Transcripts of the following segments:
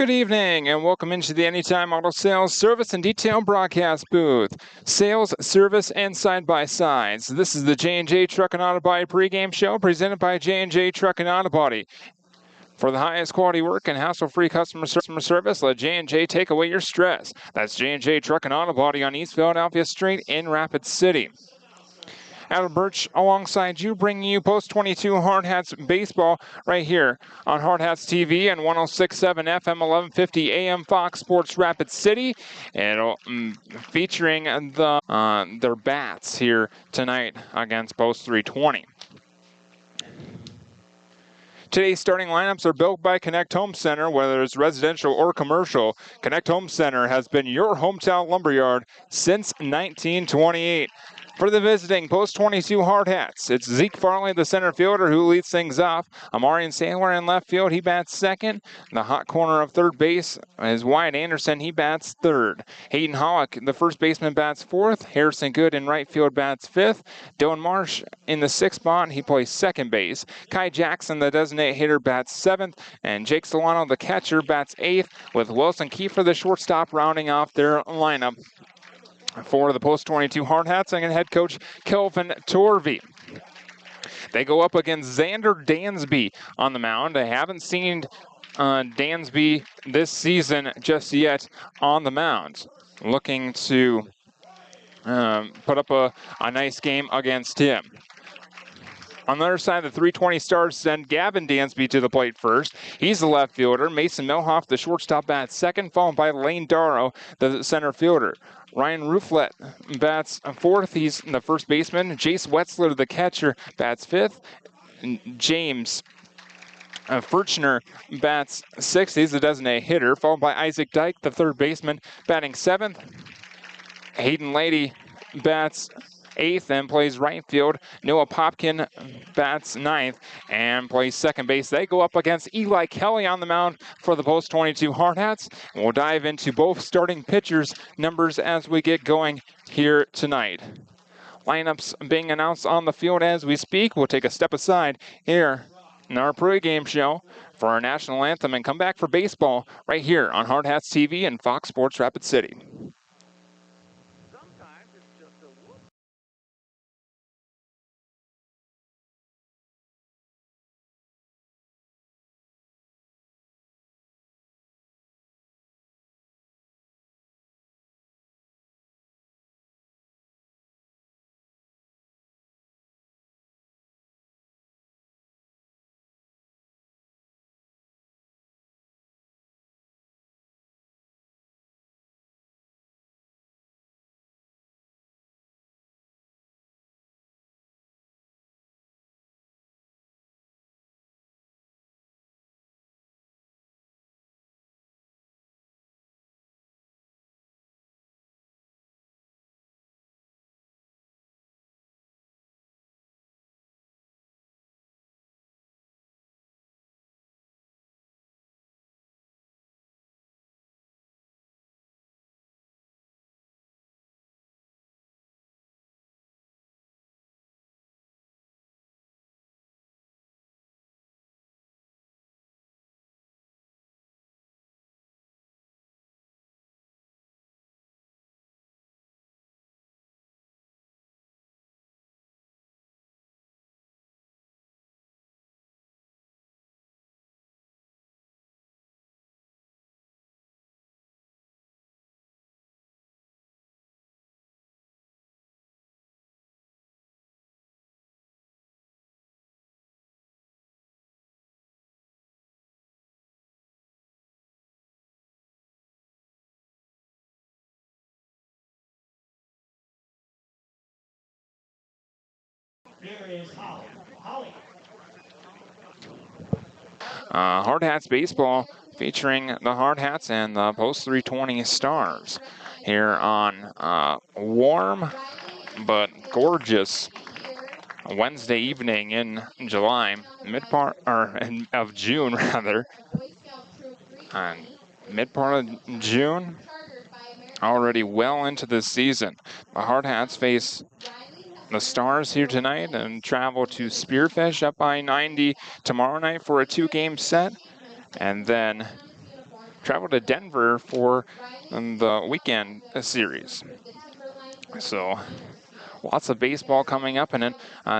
Good evening and welcome into the Anytime Auto Sales Service and Detail broadcast booth. Sales, service, and side-by-sides. This is the J&J Truck and Auto Body pregame show presented by J&J Truck and Auto Body. For the highest quality work and hassle-free customer service, let J&J take away your stress. That's J&J Truck and Auto Body on East Philadelphia Street in Rapid City. Adam Birch alongside you, bringing you Post 22 Hardhats baseball right here on Hardhats TV and 106.7 FM 1150 AM Fox Sports Rapid City. And featuring their bats here tonight against Post 320. Today's starting lineups are built by Connect Home Center. Whether it's residential or commercial, Connect Home Center has been your hometown lumberyard since 1928. For the visiting Post 22 Hardhats, it's Zeke Farley, the center fielder, who leads things off. Amarian Saylor in left field, he bats second. In the hot corner of third base is Wyatt Anderson, he bats third. Hayden Hollick, the first baseman, bats fourth. Harrison Good in right field bats fifth. Dylan Marsh in the sixth spot, he plays second base. Kai Jackson, the designated hitter, bats seventh. And Jake Solano, the catcher, bats eighth, with Wilson Kiefer, the shortstop, rounding off their lineup. For the Post 22 Hardhats and head coach Kelvin Torvey. They go up against Xander Dansby on the mound. I haven't seen Dansby this season just yet on the mound. Looking to put up a nice game against him. On the other side, the 320 Stars send Gavin Dansby to the plate first. He's the left fielder. Mason Milhoff, the shortstop, bats second, followed by Lane Darrow, the center fielder. Ryan Rouflet bats fourth. He's the first baseman. Jace Wetzler, the catcher, bats fifth. James Furchner bats sixth. He's the designated hitter, followed by Isaac Dyke, the third baseman, batting seventh. Hayden Lady bats eighth and plays right field. Noah Popkin bats ninth and plays second base. They go up against Eli Kelly on the mound for the Post 22 Hardhats. We'll dive into both starting pitchers' numbers as we get going here tonight. Lineups being announced on the field as we speak. We'll take a step aside here in our pregame show for our national anthem and come back for baseball right here on Hardhats TV and Fox Sports Rapid City. Hardhats baseball featuring the Hardhats and the Post 320 Stars here on warm but gorgeous Wednesday evening in July, of June rather, and mid part of June, already well into the season. The Hardhats face the Stars here tonight and travel to Spearfish up I-90 tomorrow night for a two-game set. And then travel to Denver for the weekend series. So lots of baseball coming up, and then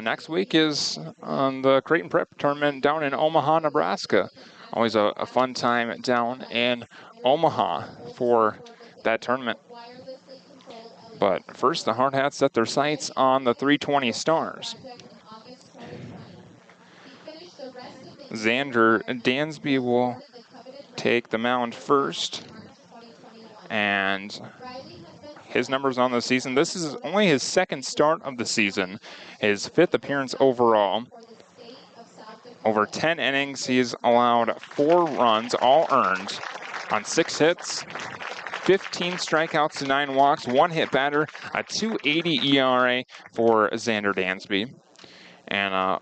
next week is the Creighton Prep tournament down in Omaha, Nebraska. Always a fun time down in Omaha for that tournament. But first, the Hardhats set their sights on the 320 Stars. Xander Dansby will take the mound first, and his numbers on the season, this is only his second start of the season, his 5th appearance overall. Over 10 innings, he's allowed 4 runs, all earned, on 6 hits, 15 strikeouts to 9 walks, 1 hit batter, a 2.80 ERA for Xander Dansby, and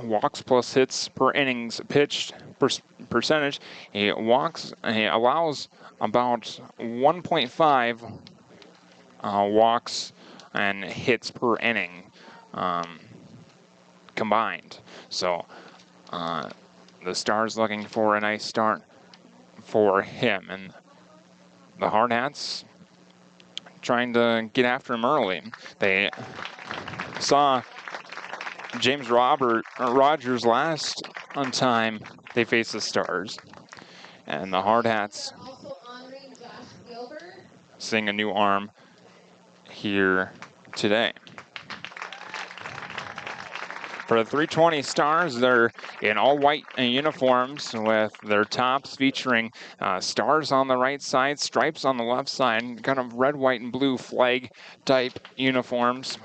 walks plus hits per innings pitched percentage. He allows about 1.5 walks and hits per inning combined. So the Stars looking for a nice start for him, and the Hardhats trying to get after him early. They saw James Rogers last time they faced the Stars, and the Hardhats seeing a new arm here today. For the 320 Stars, they're in all white uniforms with their tops featuring stars on the right side, stripes on the left side, kind of red, white, and blue flag type uniforms,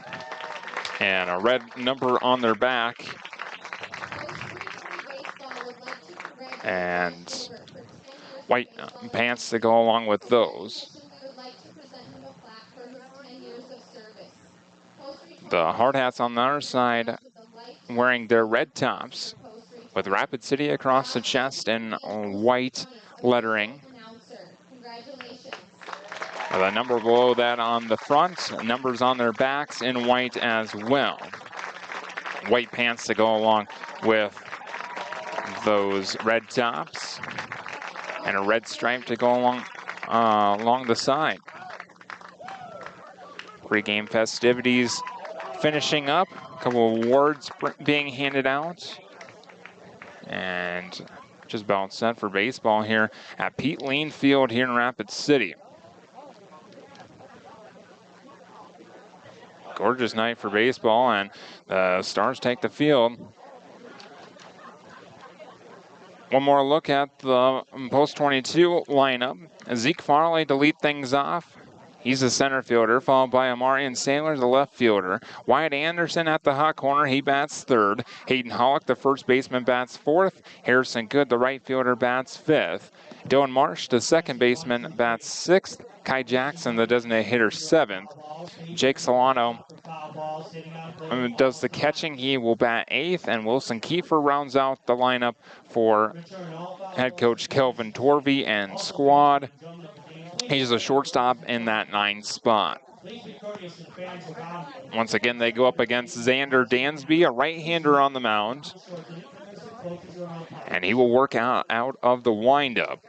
and a red number on their back, and white pants to go along with those. The Hardhats on the other side wearing their red tops with Rapid City across the chest and white lettering. The number below that on the front, numbers on their backs in white as well. White pants to go along with those red tops, and a red stripe to go along the side. Pregame festivities finishing up, a couple of awards being handed out, and just about set for baseball here at Pete Lien Field here in Rapid City. Gorgeous night for baseball, and the Stars take the field. One more look at the post-22 lineup. Zeke Farley to lead things off. He's the center fielder, followed by Amarian Saylor, the left fielder. Wyatt Anderson at the hot corner, he bats third. Hayden Hollick, the first baseman, bats fourth. Harrison Good, the right fielder, bats fifth. Dylan Marsh, the second baseman, bats sixth. Kai Jackson, the designated hitter, seventh. Jake Solano does the catching. He will bat eighth, and Wilson Kiefer rounds out the lineup for head coach Kelvin Torvey and squad. He's a shortstop in that 9th spot. Once again, they go up against Xander Dansby, a right-hander on the mound, and he will work out of the windup.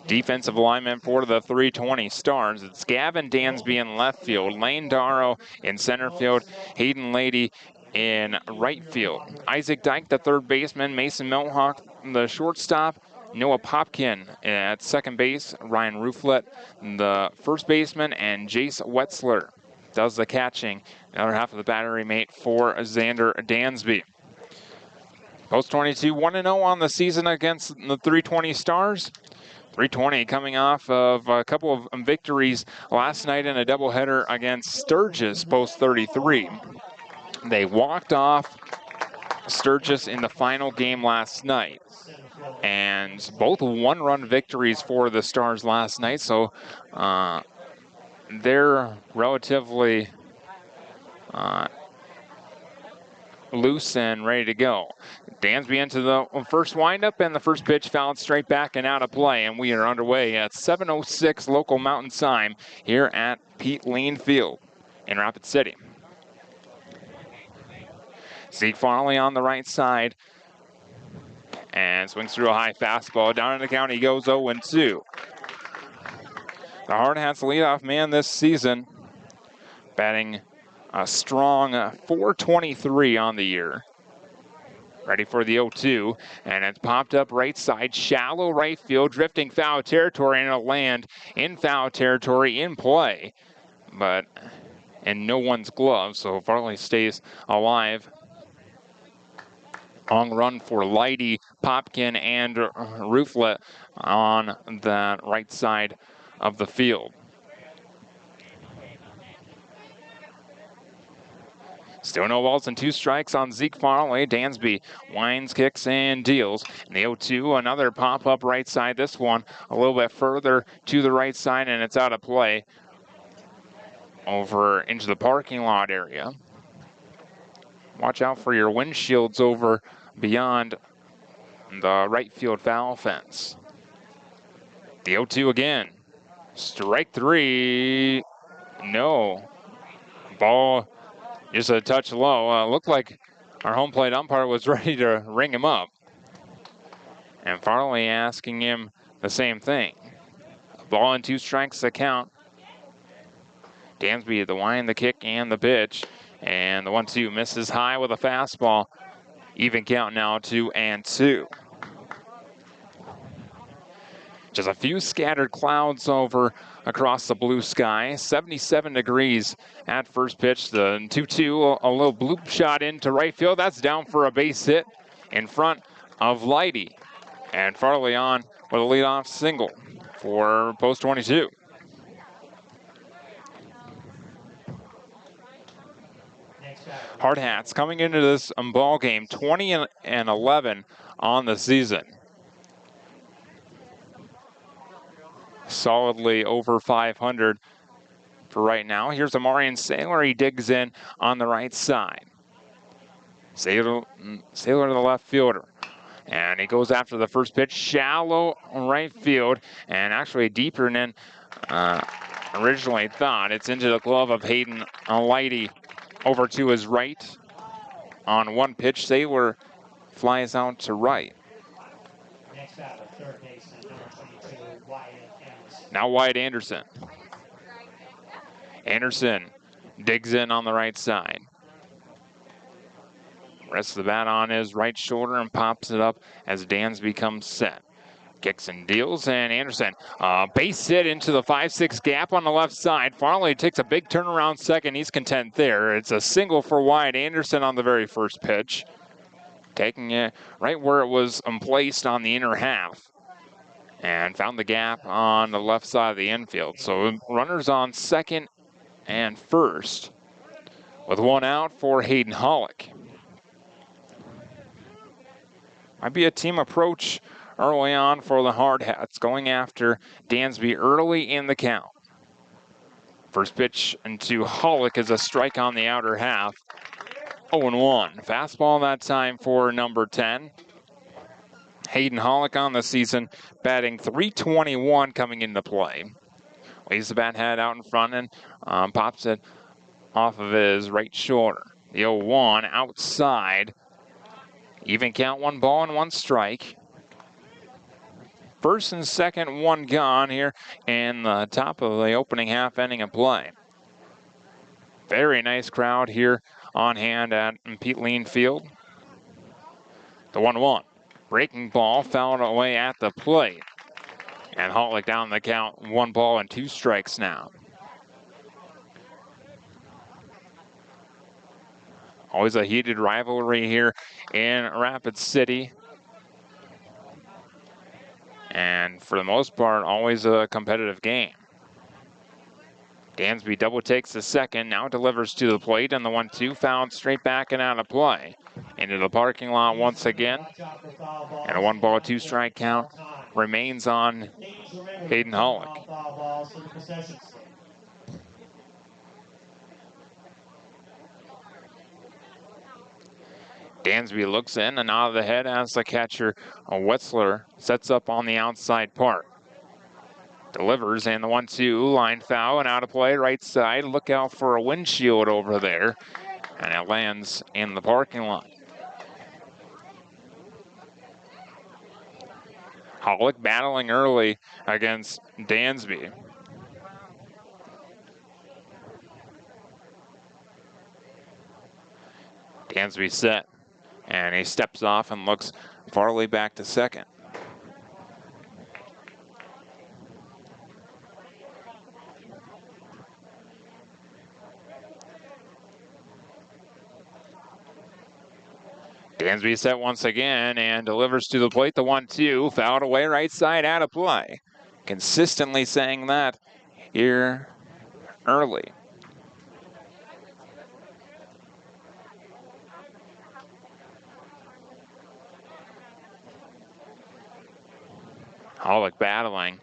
Defensive alignment for the 320 Stars. It's Gavin Dansby in left field, Lane Darrow in center field, Hayden Lady in right field. Isaac Dyke, the third baseman, Mason Mohawk, the shortstop, Noah Popkin at second base, Ryan Rouflet, the first baseman, and Jace Wetzler does the catching. The other half of the battery mate for Xander Dansby. Post-22, 1-0 on the season against the 320 Stars. 320 coming off of a couple of victories last night in a doubleheader against Sturgis, post-33. They walked off Sturgis in the final game last night, and both one-run victories for the Stars last night, so they're relatively loose and ready to go. Dansby into the first windup, and the first pitch fouled straight back and out of play, and we are underway at 7:06 local Mountain Time here at Pete Lien Field in Rapid City. Zeke Farley on the right side. And swings through a high fastball. Down in the count, he goes 0-2. The Hardhats leadoff man this season, batting a strong .423 on the year. Ready for the 0-2, and it's popped up right side, shallow right field, drifting foul territory, and it'll land in foul territory in play, but in no one's glove, so Farley stays alive. Long run for Lighty, Popkin, and Rooflet on that right side of the field. Still no balls and 2 strikes on Zeke Farley. Dansby winds, kicks, and deals. And the 0-2, another pop-up right side. This one a little bit further to the right side, and it's out of play over into the parking lot area. Watch out for your windshields over beyond the right field foul fence. The 0-2 again. Strike 3. No. Ball just a touch low. Looked like our home plate umpire was ready to ring him up. And Farley asking him the same thing. Ball and 2 strikes to count. Dansby, the wind, the kick, and the pitch. And the 1-2 misses high with a fastball. Even count now, 2-2. Just a few scattered clouds over across the blue sky. 77 degrees at first pitch. The 2-2, a little bloop shot into right field. That's down for a base hit in front of Lighty. And Farley on with a leadoff single for post 22. Hardhats coming into this ball game 20-11 on the season. Solidly over 500 for right now. Here's Amarian Saylor. He digs in on the right side. Saylor to the left fielder. And he goes after the first pitch, shallow right field, and actually deeper than originally thought. It's into the glove of Hayden Lighty over to his right. On one pitch, Saylor flies out to right. Next batter, third baseman, number 22, Wyatt Anderson. Now Wyatt Anderson. Anderson digs in on the right side. Rests the bat on his right shoulder and pops it up as Dansby comes set. Kicks and deals, and Anderson, base hit into the 5-6 gap on the left side. Farley takes a big turnaround second. He's content there. It's a single for Wyatt Anderson on the very first pitch. Taking it right where it was placed on the inner half. And found the gap on the left side of the infield. So runners on second and first with 1 out for Hayden Hollick. Might be a team approach early on for the Hardhats, going after Dansby early in the count. First pitch into Hollick is a strike on the outer half. 0-1. Fastball that time for number 10. Hayden Hollick on the season, batting .321 coming into play. Lays the bat head out in front and pops it off of his right shoulder. The 0-1 outside. Even count, 1 ball and 1 strike. First and second, 1 gone here in the top of the opening half inning of play. Very nice crowd here on hand at Pete Lien Field. The 1-1. Breaking ball fouled away at the plate. And Hollick down the count, 1 ball and 2 strikes now. Always a heated rivalry here in Rapid City. And for the most part, always a competitive game. Dansby double takes the second, now delivers to the plate, and the 1-2 fouled straight back and out of play. Into the parking lot once again. And a 1 ball, 2 strike count remains on Hayden Hollick. Dansby looks in and out of the head as the catcher, Wetzler, sets up on the outside part. Delivers, and the 1-2 line foul and out of play right side. Look out for a windshield over there. and it lands in the parking lot. Hollick battling early against Dansby. Dansby set, and he steps off and looks Farley back to second. Dansby set once again and delivers to the plate the 1-2, fouled away right side out of play. Consistently saying that here early. Hollick battling.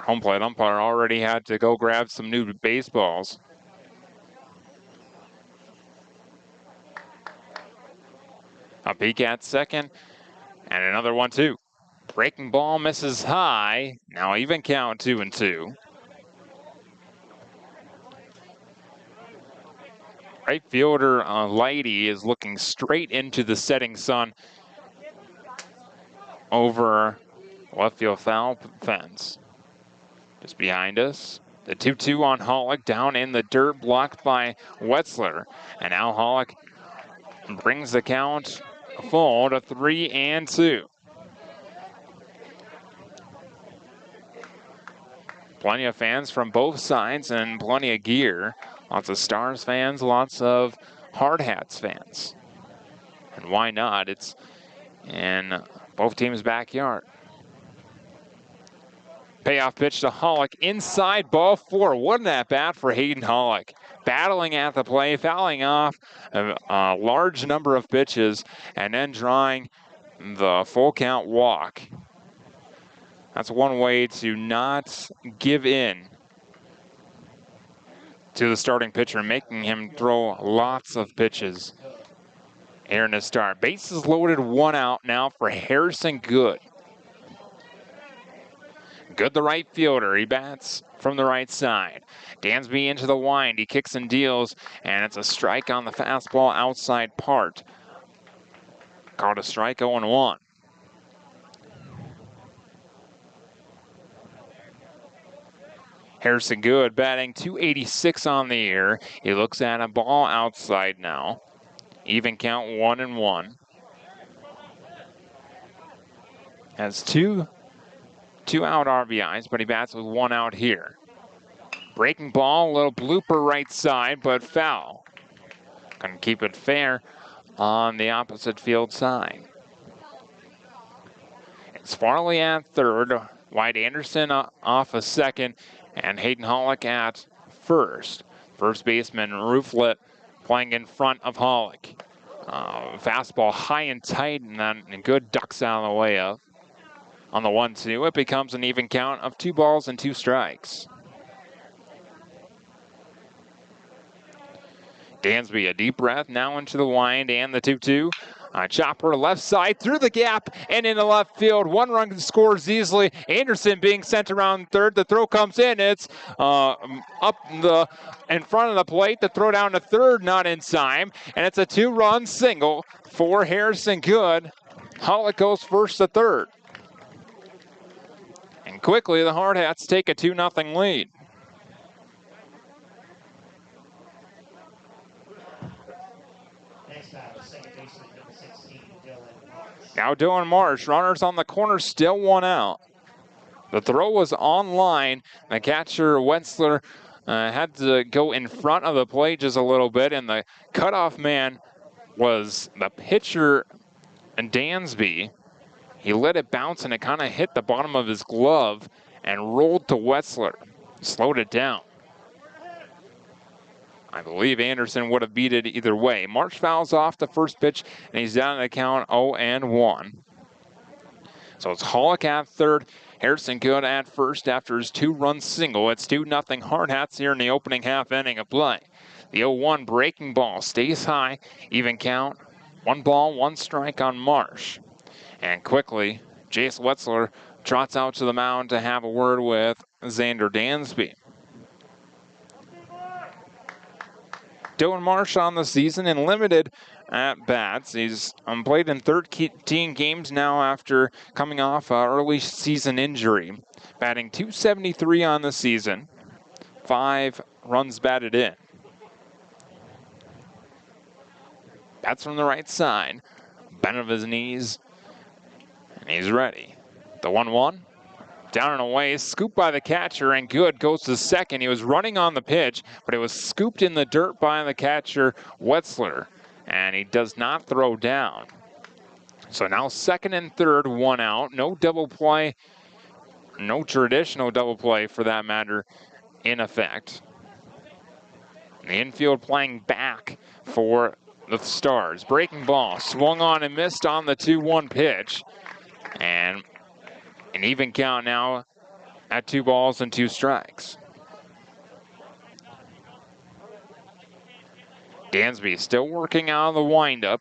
Home plate umpire already had to go grab some new baseballs. A peek at second, and another 1-2. Breaking ball misses high. Now even count 2-2. Right fielder Lighty is looking straight into the setting sun over left field foul fence. Just behind us, the 2-2 on Hollick down in the dirt, blocked by Wetzler. And now Hollick brings the count full to 3-2. Plenty of fans from both sides and plenty of gear. Lots of Stars fans, lots of Hardhats fans. And why not? It's in both teams' backyard. Payoff pitch to Hollick, inside ball 4. What an at-bat for Hayden Hollick. Battling at the play, fouling off a large number of pitches, and then drawing the full count walk. That's one way to not give in to the starting pitcher, making him throw lots of pitches. Aaron to start. Bases loaded, 1 out now for Harrison Good. Good, the right fielder. He bats from the right side. Dansby into the wind. He kicks and deals, and it's a strike on the fastball outside part. Called a strike, 0-1. Harrison Good batting .286 on the year. He looks at a ball outside now. Even count, 1-1. Has two out RBIs, but he bats with 1 out here. Breaking ball, a little blooper right side, but foul. Gonna keep it fair on the opposite field side. It's Farley at third, White Anderson off a second, and Hayden Hollick at first. First baseman Rooflet playing in front of Hollick. Fastball high and tight, and then Good ducks out of the way of. On the 1-2, it becomes an even count of 2 balls and 2 strikes. Dansby, a deep breath, now into the wind, and the 2-2. Chopper left side, through the gap, and into left field. 1 run scores easily. Anderson being sent around third. The throw comes in. It's in front of the plate. The throw down to third, not in time. And it's a 2-run single for Harrison Good. Hollick goes first to third. And quickly, the Hardhats take a 2-0 lead. Next batter, second baseman, number 16, Dylan Marsh. Now Dylan Marsh, runners on the corner, still 1 out. The throw was on line. The catcher, Wetzler, had to go in front of the plate just a little bit, and the cutoff man was the pitcher, Dansby. He let it bounce, and it kind of hit the bottom of his glove and rolled to Wetzler. Slowed it down. I believe Anderson would have beat it either way. Marsh fouls off the first pitch, and he's down in the count 0-1. So it's Hollick at third, Harrison Good at first after his 2-run single. It's 2-0 Hardhats here in the opening half inning of play. The 0-1 breaking ball stays high, even count, 1 ball, 1 strike on Marsh. And quickly, Jace Wetzler trots out to the mound to have a word with Xander Dansby. Dylan Marsh on the season in limited at bats. He's played in 13 games now after coming off an early season injury. Batting .273 on the season, 5 runs batted in. Bats from the right side, bent of his knees, and he's ready. The 1-1. Down and away, scooped by the catcher, and good, goes to second. He was running on the pitch, but it was scooped in the dirt by the catcher, Wetzler, and he does not throw down. So now second and third, 1 out. No double play, no traditional double play for that matter, in effect. The infield playing back for the Stars. Breaking ball, swung on and missed on the 2-1 pitch, and an even count now at 2 balls and 2 strikes. Dansby still working out of the windup.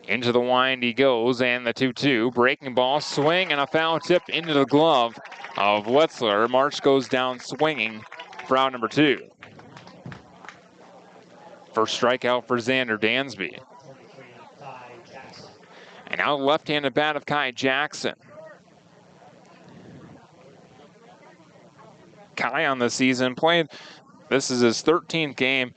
Into the wind he goes, and the 2-2. Breaking ball, swing, and a foul tip into the glove of Wetzler. Marsh goes down swinging for out number 2. First strikeout for Xander Dansby. And now left-handed bat of Kai Jackson. Kai on the season this is his 13th game,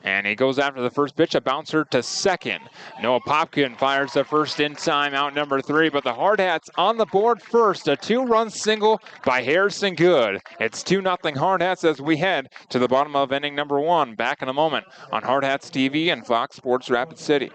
and he goes after the first pitch, a bouncer to second. Noah Popkin fires the first in time, out number 3, but the Hardhats on the board first. A 2-run single by Harrison Good. It's 2-0 Hardhats as we head to the bottom of inning number 1. Back in a moment on Hardhats TV and Fox Sports Rapid City.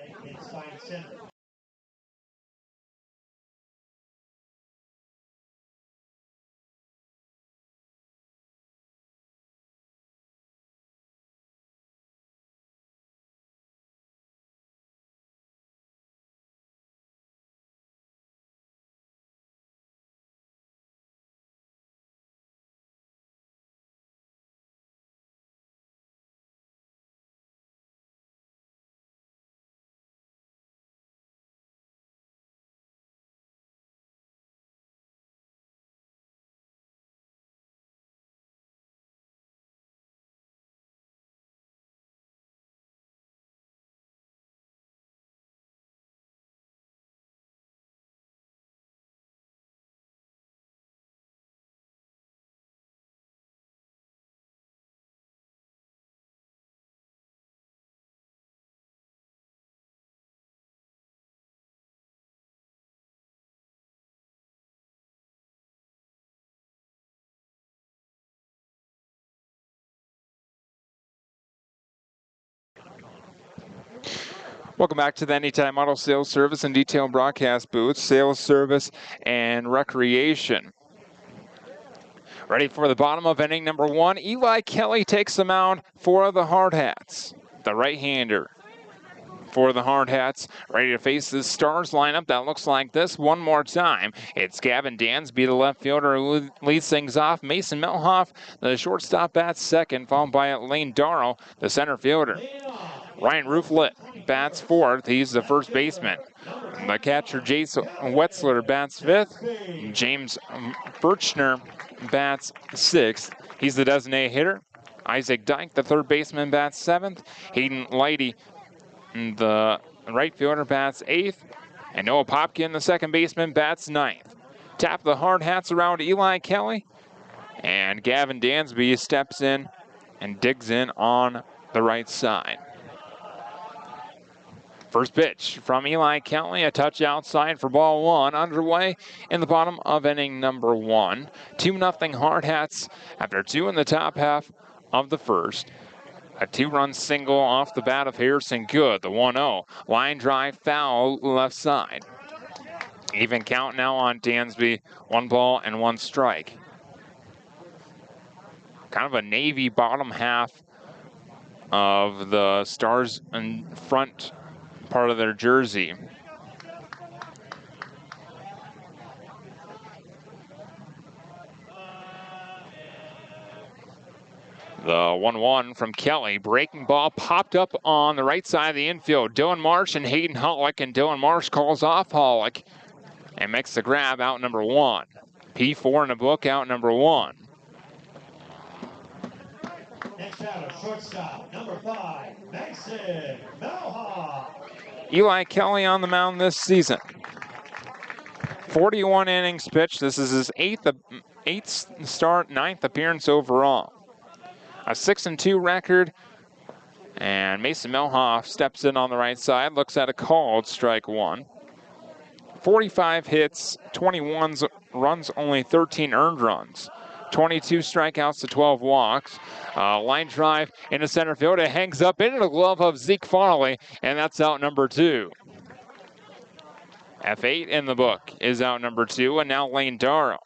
Welcome back to the Anytime Auto Sales Service and Detail Broadcast Booth, Sales Service and Recreation. Ready for the bottom of inning number 1. Eli Kelly takes the mound for the Hardhats. The right-hander for the Hardhats, ready to face the Stars lineup that looks like this one more time. It's Gavin Dansby, the left fielder, who leads things off. Mason Melhoff, the shortstop, bats second, followed by Lane Darrow, the center fielder. Ryan Rooflet bats 4th. He's the first baseman. The catcher, Jason Wetzler, bats 5th. James Birchner bats 6th. He's the designated hitter. Isaac Dyke, the third baseman, bats 7th. Hayden Leidy, the right fielder, bats 8th. And Noah Popkin, the second baseman, bats 9th. Tap the Hardhats around Eli Kelly. And Gavin Dansby steps in and digs in on the right side. First pitch from Eli Kelly, a touch outside for ball 1, underway in the bottom of inning number 1. 2-0 Hardhats after 2 in the top half of the first. A 2-run single off the bat of Harrison Good, the 1-0. Line drive foul left side. Even count now on Dansby, 1 ball and 1 strike. Kind of a navy bottom half of the Stars in front part of their jersey. The 1-1 from Kelly. Breaking ball popped up on the right side of the infield. Dylan Marsh and Hayden Hollick, and Dylan Marsh calls off Hollick and makes the grab, out number 1. P4 in the book, out number 1. Next batter, shortstop, number 5, Mason Melha. Eli Kelly on the mound this season. 41 innings pitched. This is his eighth start, 9th appearance overall. A 6-2 record. And Mason Melhoff steps in on the right side, looks at a called strike one. 45 hits, 21 runs, only 13 earned runs. 22 strikeouts to 12 walks. Line drive into center field. It hangs up into the glove of Zeke Farley, and that's out number 2. F8 in the book is out number 2, and now Lane Darrow.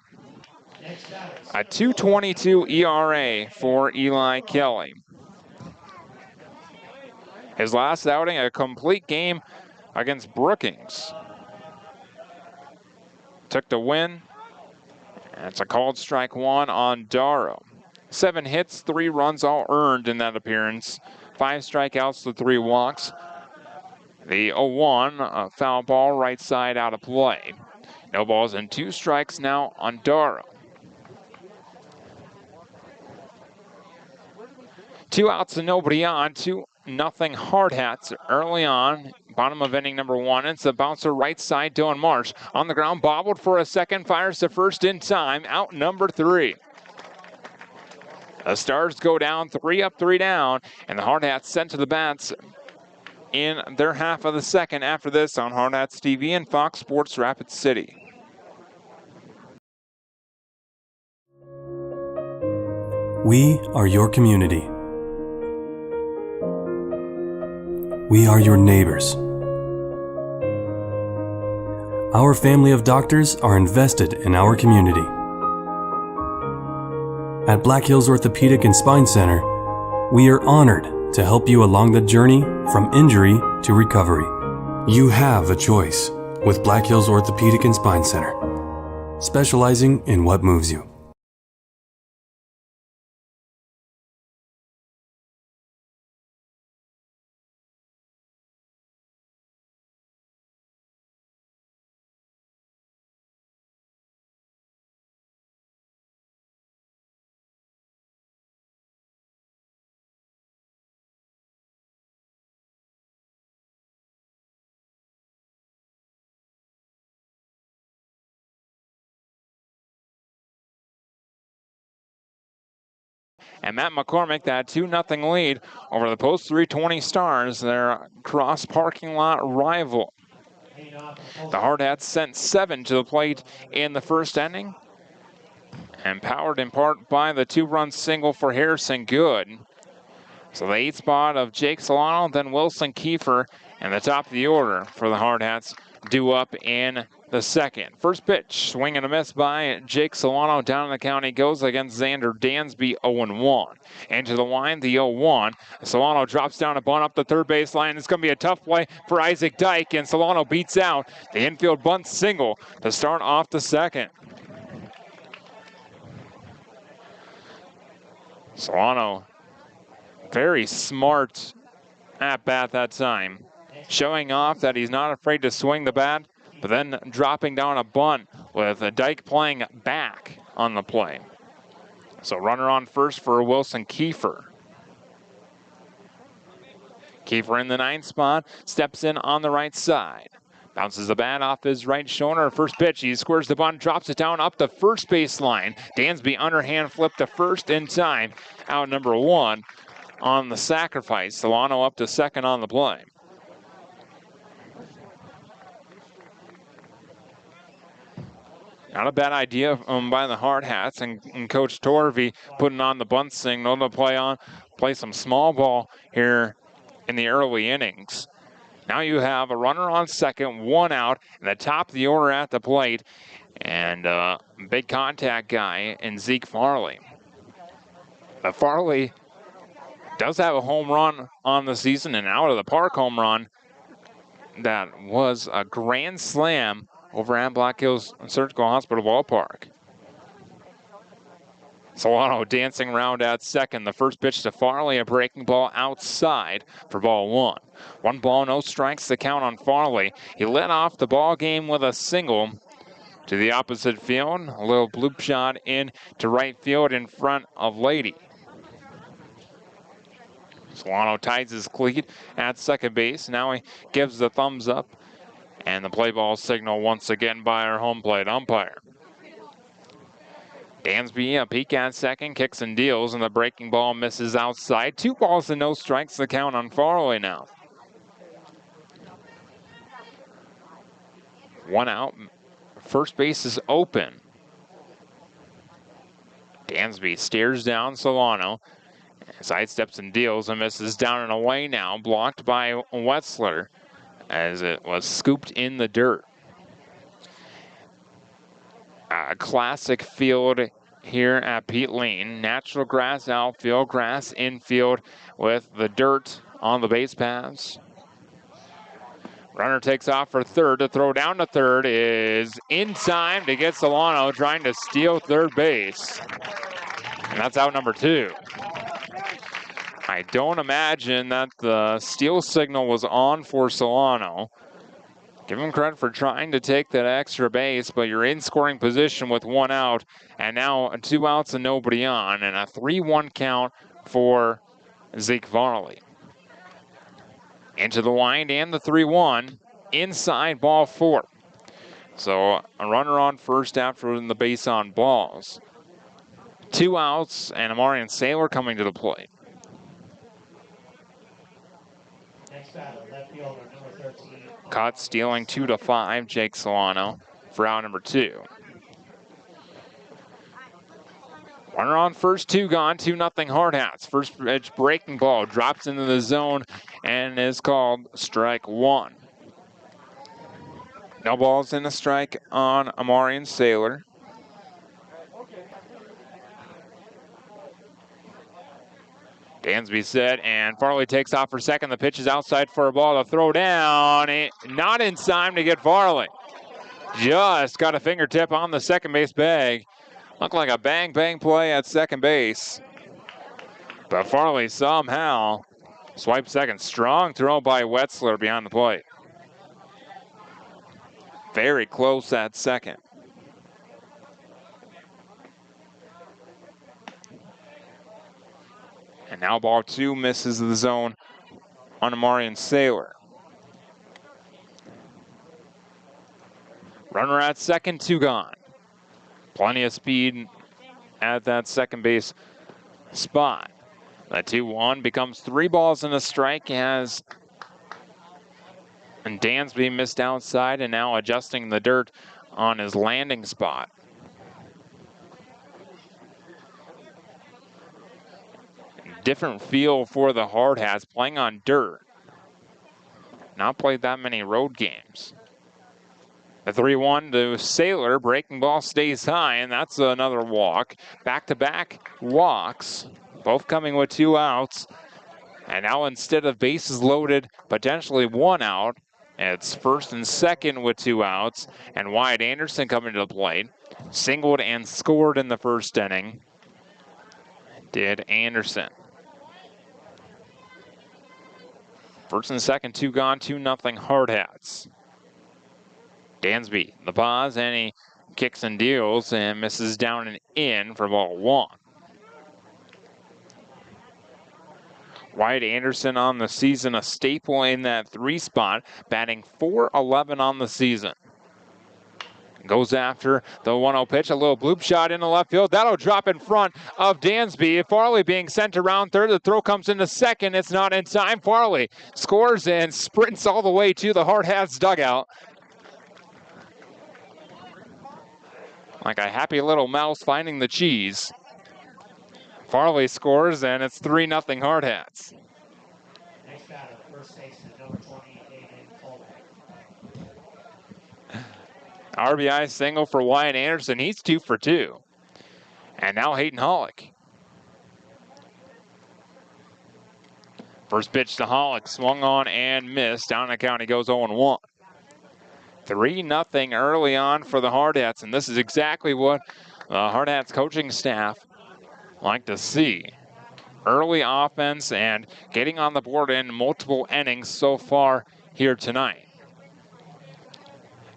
A 2.22 ERA for Eli Kelly. His last outing, a complete game against Brookings. Took the win. It's a called strike one on Darrow. 7 hits, 3 runs, all earned in that appearance. 5 strikeouts to 3 walks. The 0-1, foul ball right side out of play. No balls and 2 strikes now on Darrow. 2 outs and nobody on. 2-0 Hardhats early on. Bottom of inning number 1. It's a bouncer right side. Dylan Marsh on the ground, bobbled for a second, fires to first in time. Out number 3. The Stars go down 3 up, 3 down, and the Hardhats sent to the bats in their half of the second after this on Hardhats TV and Fox Sports Rapid City. We are your community. We are your neighbors. Our family of doctors are invested in our community. At Black Hills Orthopedic and Spine Center, we are honored to help you along the journey from injury to recovery. You have a choice with Black Hills Orthopedic and Spine Center, specializing in what moves you. And Matt McCormick, that 2-0 lead over the Post 320 Stars, their cross parking lot rival. The Hardhats sent 7 to the plate in the first inning, and powered in part by the 2-run single for Harrison Good. So the 8th spot of Jake Solano, then Wilson Kiefer, and the top of the order for the Hardhats due up in the second. First pitch, swing and a miss by Jake Solano. Down in the count he goes against Xander Dansby, 0-1. Into the line, the 0-1. Solano drops down a bunt up the third base line. It's going to be a tough play for Isaac Dyke, and Solano beats out the infield bunt single to start off the second. Solano, very smart at bat that time, showing off that he's not afraid to swing the bat, but then dropping down a bunt with Dyke playing back on the play. So runner on first for Wilson Kiefer. Kiefer in the 9th spot, steps in on the right side. Bounces the bat off his right shoulder. First pitch, he squares the bunt, drops it down up the first base line. Dansby underhand flip to first in time. Out number 1 on the sacrifice. Solano up to second on the play. Not a bad idea by the Hardhats and Coach Torvey putting on the bunt signal to play some small ball here in the early innings. Now you have a runner on second, 1 out, and the top of the order at the plate, and a big contact guy in Zeke Farley. Farley does have a home run on the season, an out of the park home run that was a grand slam over at Black Hills Surgical Hospital Ballpark. Solano dancing around at second. The first pitch to Farley, a breaking ball outside for ball 1. 1 ball, no strikes, the count on Farley. He led off the ball game with a single to the opposite field. A little bloop shot in to right field in front of Lady. Solano ties his cleat at second base. Now he gives the thumbs up. And the play ball signal once again by our home plate umpire. Dansby a peek at second, kicks and deals, and the breaking ball misses outside. 2 balls and no strikes, the count on Farley now. 1 out, first base is open. Dansby stares down Solano. Sidesteps and deals and misses down and away now, blocked by Wetzler as it was scooped in the dirt. A classic field here at Pete Lien. Natural grass outfield, grass infield with the dirt on the base paths. Runner takes off for third. To throw down to third is in time to get Solano trying to steal third base. And that's out number 2. I don't imagine that the steal signal was on for Solano. Give him credit for trying to take that extra base, but you're in scoring position with 1 out, and now 2 outs and nobody on, and a 3-1 count for Zeke Farley. Into the wind and the 3-1, inside ball 4. So a runner on first after the base on balls. 2 outs, and Amarian Saylor coming to the plate. Next batter, left fielder, number 13. Caught stealing 2-5, Jake Solano for out number 2. Runner on first, 2 gone, 2-0 Hardhats. First pitch breaking ball drops into the zone and is called strike 1. No balls in the strike on Amarian Saylor. Dansby set, and Farley takes off for second. The pitch is outside for a ball to throw down. Not in time to get Farley. Just got a fingertip on the second base bag. Looked like a bang-bang play at second base. But Farley somehow swiped second. Strong throw by Wetzler behind the plate. Very close at second. And now ball 2 misses the zone on Amarian Saylor. Runner at second, 2 gone. Plenty of speed at that second base spot. That 2-1 becomes 3 balls and a strike as Dansby missed outside and now adjusting the dirt on his landing spot. Different feel for the Hardhats playing on dirt. Not played that many road games. The 3-1 to Saylor, breaking ball stays high, and that's another walk. Back-to-back walks, both coming with 2 outs. And now instead of bases loaded, potentially 1 out, it's first and second with 2 outs, and Wyatt Anderson coming to the plate. Singled and scored in the first inning. Did Anderson. First and second, 2 gone, 2-0 Hardhats. Dansby, the pause, and he kicks and deals and misses down and in for ball 1. Wyatt Anderson on the season, a staple in that 3 spot, batting .411 on the season. Goes after the 1-0 pitch, a little bloop shot into left field. That'll drop in front of Dansby. Farley being sent around third. The throw comes into second. It's not in time. Farley scores and sprints all the way to the Hardhats dugout. Like a happy little mouse finding the cheese. Farley scores, and it's 3-0 Hardhats. Next batter, first baseman, number 20, David Fuller. RBI single for Wyatt Anderson. He's 2 for 2. And now Hayden Hollick. First pitch to Hollick, swung on and missed. Down the count, he goes 0-1. 3-0 early on for the Hardhats, and this is exactly what the Hardhats coaching staff like to see. Early offense and getting on the board in multiple innings so far here tonight.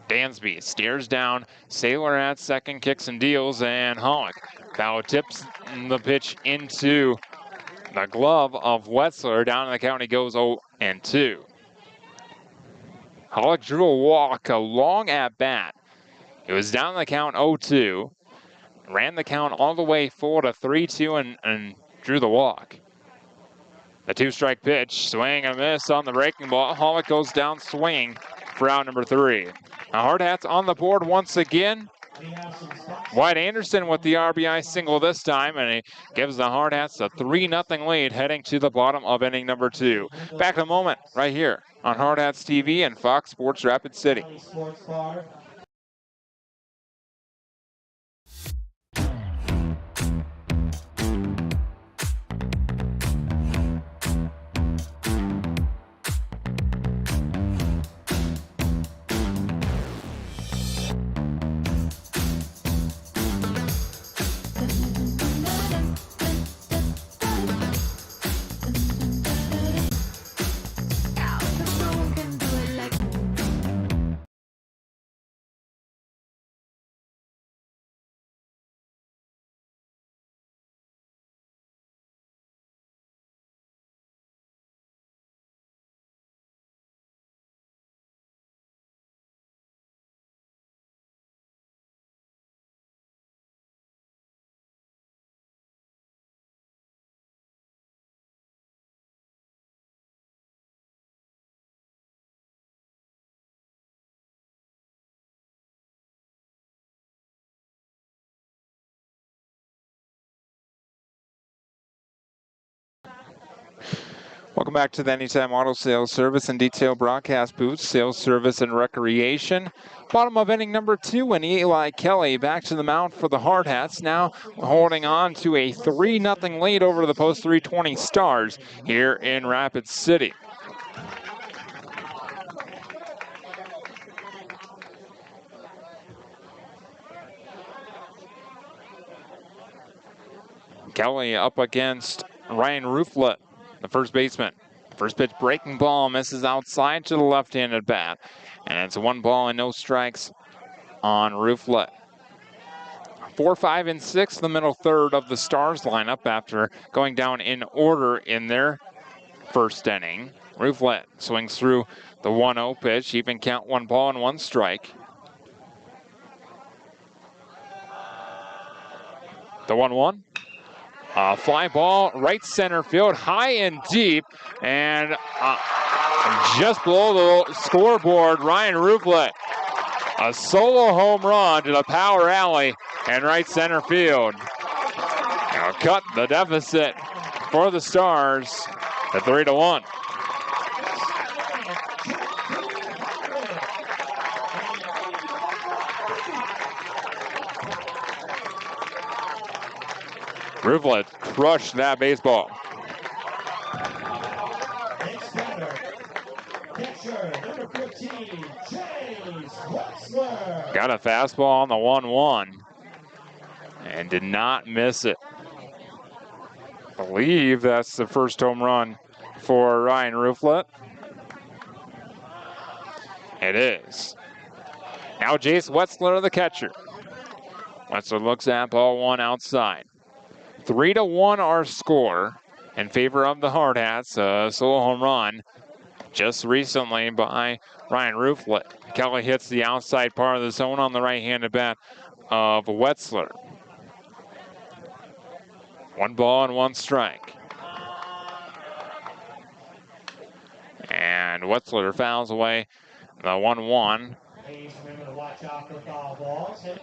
Dansby steers down, Saylor at second, kicks and deals, and Hollick foul tips the pitch into The glove of Wetzler down in the count. He goes 0-2. Hollick drew a walk, a long at bat. It was down the count 0-2. Ran the count all the way forward to 3-2 and drew the walk. The 2-strike pitch, swing and a miss on the breaking ball. Hollick goes down swinging for out number 3. Now Hardhats on the board once again. White Anderson with the RBI single this time, and he gives the Hardhats a 3-0 lead heading to the bottom of inning number 2. Back in a moment right here on Hardhats TV and Fox Sports Rapid City. Welcome back to the Anytime Auto Sales Service and Detail Broadcast Booth, Sales Service and Recreation. Bottom of inning number 2, and Eli Kelly back to the mound for the Hardhats, now holding on to a 3-0 lead over the Post 320 Stars here in Rapid City. Kelly up against Ryan Rooflet, the first baseman. First pitch breaking ball misses outside to the left-handed bat. And it's 1 ball and no strikes on Rooflet. 4, 5, and 6, the middle third of the Stars lineup after going down in order in their first inning. Rooflet swings through the 1-0 pitch, even count 1 ball and 1 strike. The 1-1. Fly ball, right center field, high and deep, and just below the scoreboard, Ryan Rooflet. A solo home run to the power alley and right center field. Now cut the deficit for the Stars to 3-1. Rooflet crushed that baseball. Next batter, catcher number 15, James Wetzler. Got a fastball on the 1-1 and did not miss it. I believe that's the first home run for Ryan Rooflet. It is. Now Jace Wetzler, the catcher. Wetzler looks at ball 1 outside. 3-1 our score in favor of the Hardhats. A solo home run just recently by Ryan Rooflet. Kelly hits the outside part of the zone on the right-handed bat of Wetzler. 1 ball and 1 strike. And Wetzler fouls away the 1-1.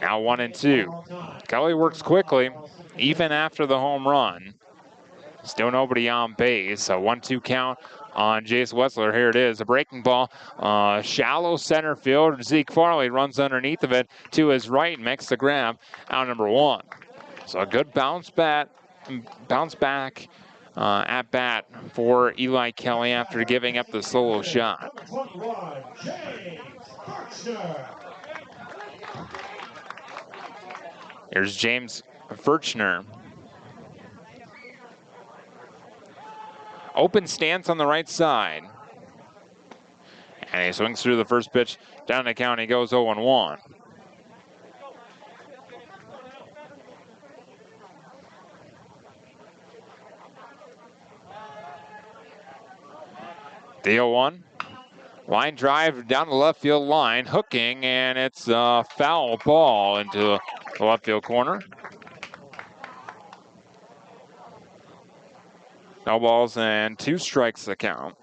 Now 1-2. Kelly works quickly, even after the home run. Still nobody on base. A 1-2 count on Jace Wetzler. Here it is, a breaking ball. Shallow center field. Zeke Farley runs underneath of it to his right and makes the grab. Out number 1. So a good bounce back at bat for Eli Kelly after giving up the solo shot. Here's James Furchner. Open stance on the right side. And he swings through the first pitch down the count. He goes 0-1. The 0-1. Line drive down the left field line, hooking, and it's a foul ball into the left field corner. No balls and 2 strikes the count.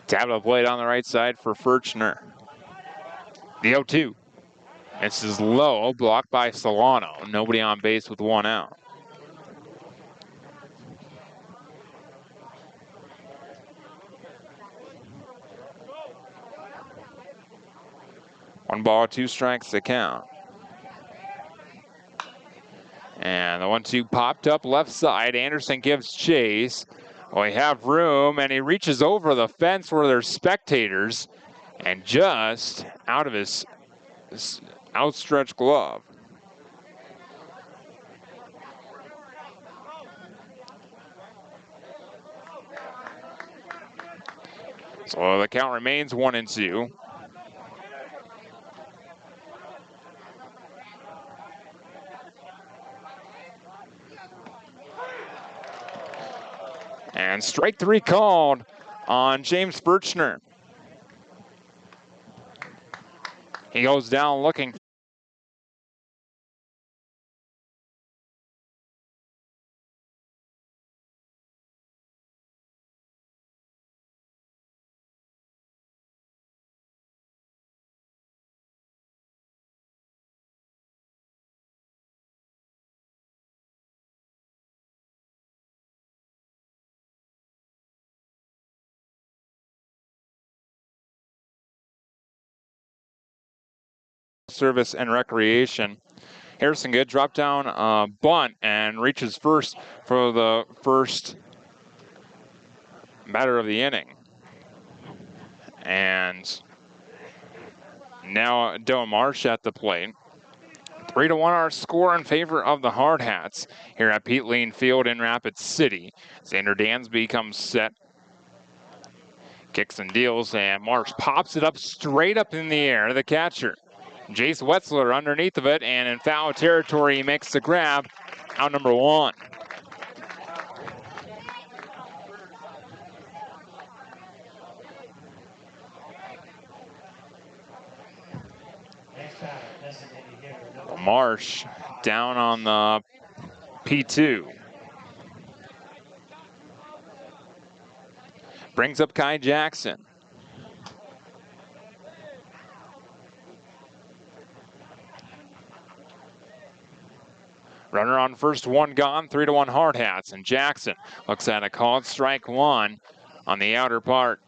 Tap of the plate on the right side for Furchner. The 0-2. This is low, blocked by Solano. Nobody on base with 1 out. One ball, 2 strikes to count. And the 1-2 popped up left side. Anderson gives chase. We have room, and he reaches over the fence where there's spectators, and just out of his outstretched glove. So the count remains 1-2. And strike 3 called on James Furchner. He goes down looking. Service and Recreation. Harrison Good dropped down bunt and reaches first for the first batter of the inning. And now Dylan Marsh at the plate. 3-1 our score in favor of the Hardhats here at Pete Lien Field in Rapid City. Xander Dansby comes set. Kicks and deals, and Marsh pops it up straight up in the air to the catcher. Jace Wetzler underneath of it, and in foul territory, he makes the grab. Out number 1. Marsh down on the P2. Brings up Kai Jackson. Runner on first, 1 gone, 3-1 Hardhats, and Jackson looks at a called strike 1 on the outer part.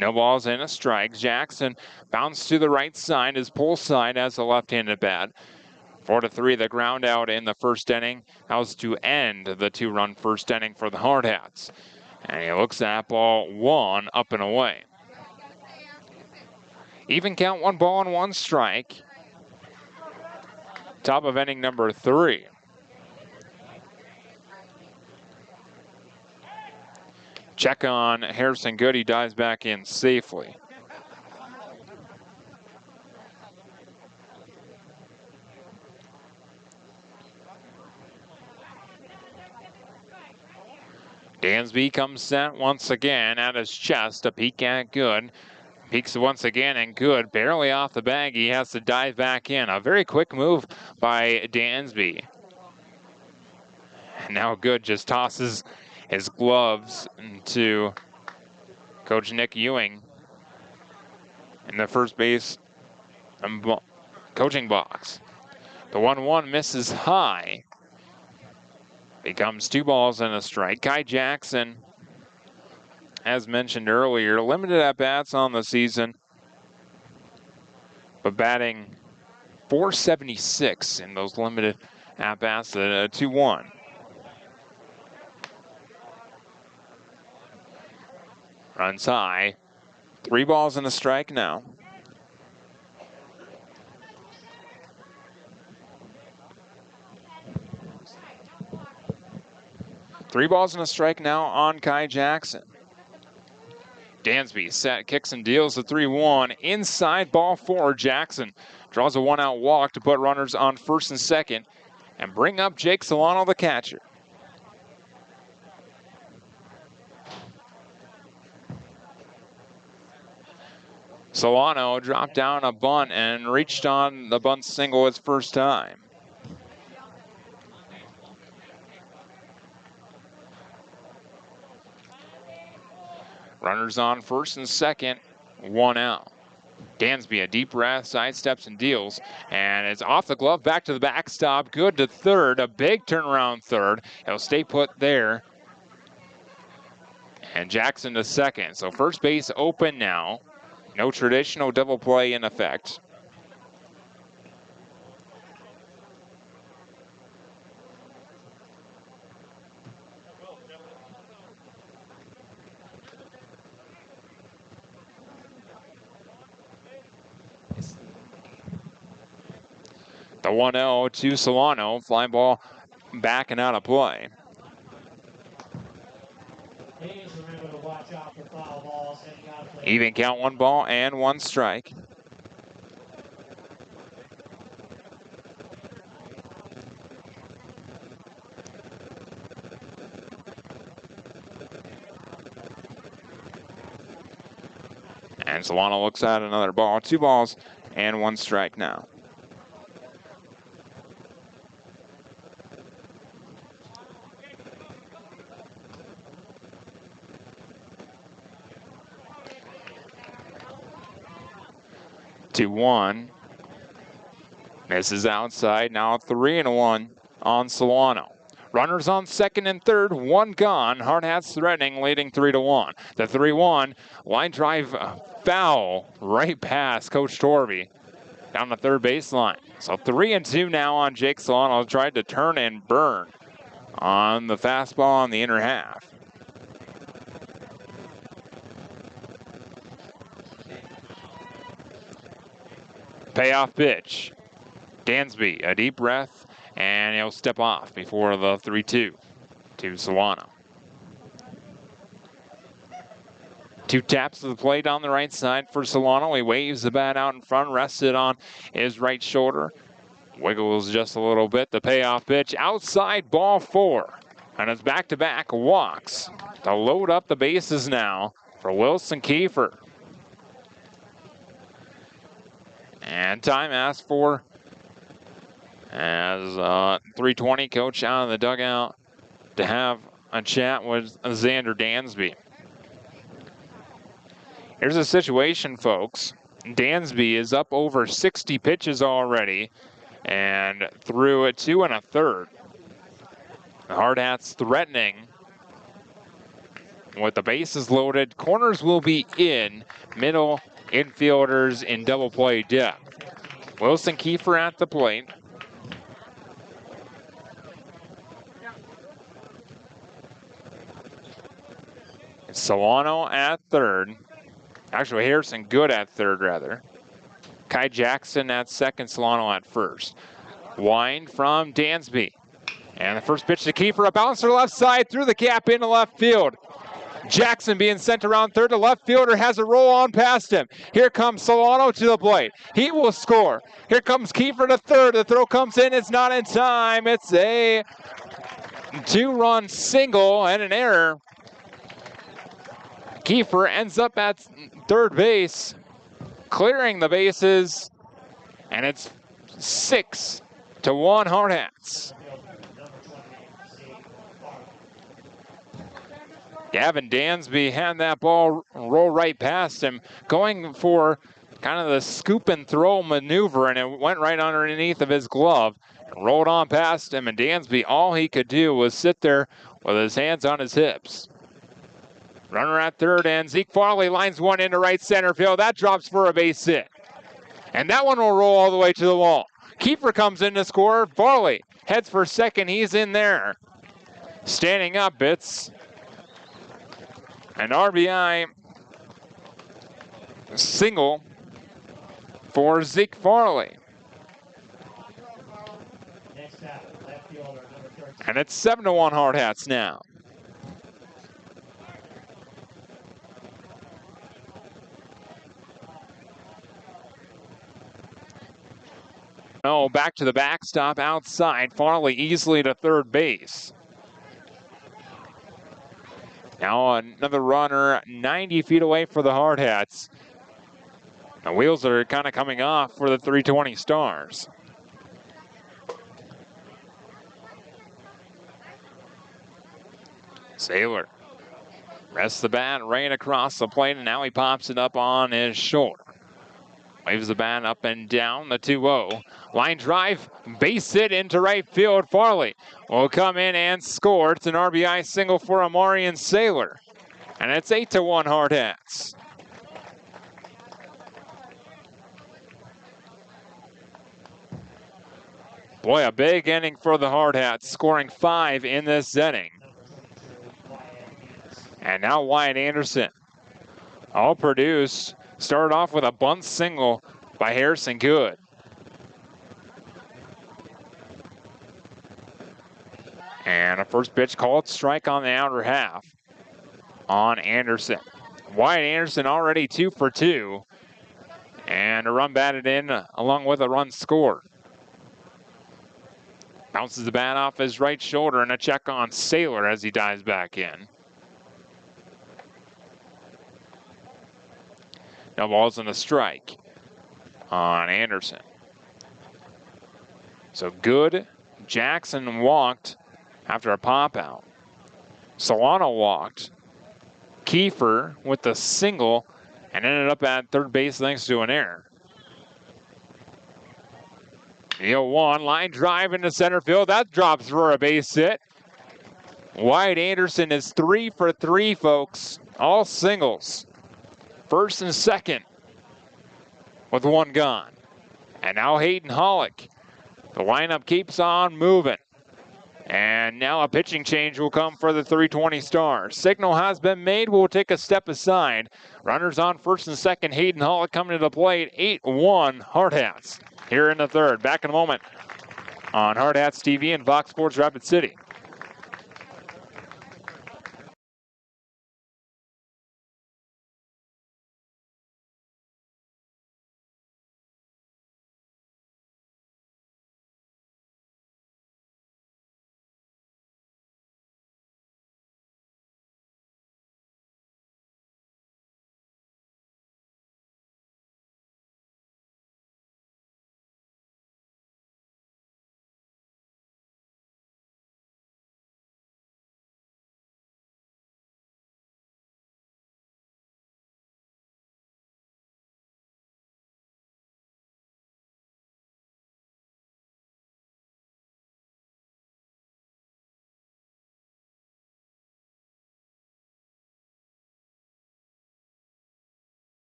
No balls and a strike. Jackson bounced to the right side, his pull side as a left-handed bat. 4-3, the ground out in the first inning. That was to end the 2-run first inning for the Hardhats. And he looks at ball 1 up and away. Even count, 1 ball and 1 strike. Top of inning number 3. Check on Harrison Good. He dives back in safely. Dansby comes set once again at his chest. A peek at Good. Peeks once again, and Good barely off the bag. He has to dive back in. A very quick move by Dansby. And now Good just tosses his gloves to Coach Nick Ewing in the first base coaching box. The 1-1 misses high. Becomes 2 balls and a strike. Kai Jackson, as mentioned earlier, limited at-bats on the season, but batting .476 in those limited at-bats at 2-1. Runs high. 3 balls and a strike now. Three balls and a strike now on Kai Jackson. Dansby set, kicks and deals the 3-1. Inside ball 4. Jackson draws a 1-out walk to put runners on first and second and bring up Jake Solano, the catcher. Solano dropped down a bunt and reached on the bunt single his first time. Runners on first and second, 1 out. Dansby, a deep breath, sidesteps and deals, and it's off the glove, back to the backstop, good to third, a big turnaround third. He'll stay put there. And Jackson to second, so first base open now. No traditional double play in effect. The 1-0 to Solano, fly ball back and out of play. Please remember to watch out for foul balls heading out of play. Even count, 1 ball and 1 strike. And Solano looks at another ball, 2 balls and 1 strike now. To 1. Misses outside, now 3-1 on Solano. Runners on second and third, 1 gone. Hardhats threatening, leading 3-1. The 3-1, line drive foul right past Coach Torby down the third baseline. So 3-2 now on Jake Solano. Tried to turn and burn on the fastball on the inner half. Payoff pitch. Dansby, a deep breath, and he'll step off before the 3-2 to Solano. 2 taps to the plate on the right side for Solano. He waves the bat out in front, rests it on his right shoulder. Wiggles just a little bit. The payoff pitch outside, ball 4. And it's back-to-back walks to load up the bases now for Wilson Kiefer. And time asked for as 320 coach out of the dugout to have a chat with Xander Dansby. Here's the situation, folks. Dansby is up over 60 pitches already and threw 2 1/3. The Hardhats threatening with the bases loaded. Corners will be in, middle infielders in double play depth. Wilson Kiefer at the plate. Solano at third. Actually, Harrison Good at third, rather. Kai Jackson at second, Solano at first. Wind from Dansby. And the first pitch to Kiefer, a bouncer left side through the gap into left field. Jackson being sent around third. The left fielder has a roll on past him. Here comes Solano to the plate. He will score. Here comes Kiefer to third. The throw comes in. It's not in time. It's a 2-run single and an error. Kiefer ends up at third base, clearing the bases, and it's 6-1 Hardhats. Gavin Dansby had that ball roll right past him, going for kind of the scoop and throw maneuver, and it went right underneath of his glove. Rolled on past him, and Dansby, all he could do was sit there with his hands on his hips. Runner at third, and Zeke Farley lines one into right center field. That drops for a base hit. And that one will roll all the way to the wall. Kiefer comes in to score. Farley heads for second. He's in there. Standing up, it's an RBI single for Zeke Farley. And it's 7-1 Hardhats now. no, back to the backstop outside. Farley easily to third base. Now another runner 90 feet away for the Hardhats. The wheels are kind of coming off for the 320 Stars. Saylor rests the bat right across the plate, and now he pops it up on his shoulder. Waves the bat up and down, the 2-0. Line drive, base hit into right field. Farley will come in and score. It's an RBI single for Amarian Saylor. And it's 8-1 Hardhats. Boy, a big inning for the Hardhats, scoring 5 in this inning. And now Wyatt Anderson. All produced. Started off with a bunt single by Harrison Good. And a first pitch called strike on the outer half on Anderson. Wyatt Anderson already 2 for 2. And a run batted in along with a run scored. Bounces the bat off his right shoulder, and a check on Saylor as he dives back in. No balls and a strike on Anderson. So Good, Jackson walked after a pop out. Solano walked. Kiefer with the single and ended up at third base thanks to an error. The 0-1 line drive into center field. That drops for a base hit. Wyatt Anderson is 3 for 3, folks. All singles. First and second with one gone. And now Hayden Hollick. The lineup keeps on moving. And now a pitching change will come for the 320 Stars. Signal has been made. We'll take a step aside. Runners on first and second. Hayden Hollick coming to the plate. 8-1 Hardhats here in the third. Back in a moment on Hardhats TV and Fox Sports Rapid City.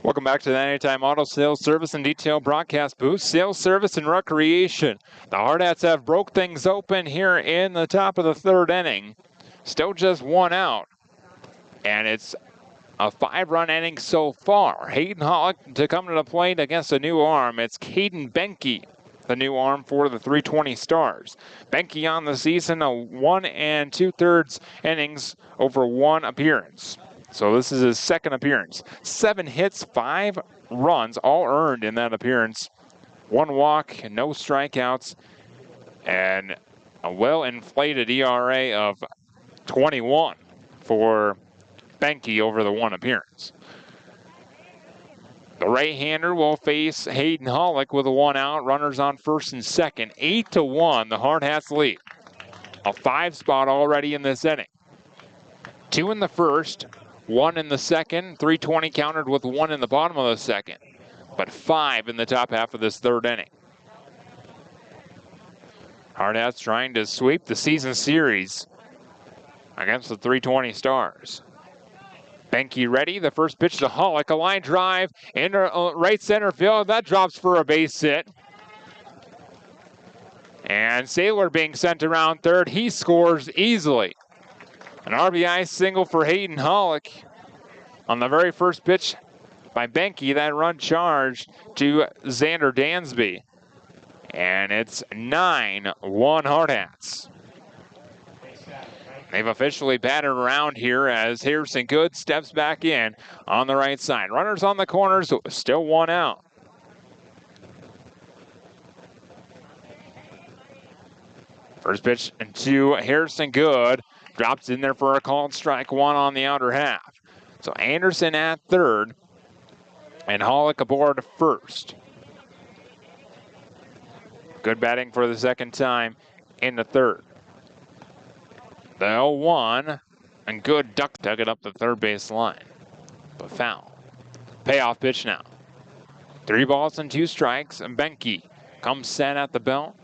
Welcome back to the Anytime Auto Sales Service and Detail Broadcast Booth. Sales, service, and recreation. The Hardhats have broke things open here in the top of the third inning. Still just one out. And it's a 5-run inning so far. Hayden Hollick to come to the plate against a new arm. It's Caden Benke, the new arm for the 320 Stars. Benke on the season, a 1 2/3 innings over 1 appearance. So this is his second appearance. 7 hits, 5 runs, all earned in that appearance. 1 walk, no strikeouts, and a well-inflated ERA of 21 for Benke over the 1 appearance. The right-hander will face Hayden Hollick with a 1 out. Runners on first and second. 8-1, the Hardhats lead. A 5 spot already in this inning. 2 in the first. 1 in the second, 320 countered with 1 in the bottom of the second, but 5 in the top half of this third inning. Hardhats trying to sweep the season series against the 320 Stars. Benke ready, the first pitch to Hollick, a line drive into right center field, that drops for a base hit. And Saylor being sent around third, he scores easily. An RBI single for Hayden Hollick. On the very first pitch by Benke, that run charged to Xander Dansby. And it's 9-1 Hardhats. They've officially batted around here as Harrison Good steps back in on the right side. Runners on the corners, still one out. First pitch to Harrison Good. Drops in there for a called strike one on the outer half. So Anderson at third and Hollick aboard first. Good batting for the second time in the third. The 0-1 and Good dug it up the third base line, but foul. Payoff pitch now. 3 balls and 2 strikes, and Benke comes set at the belt.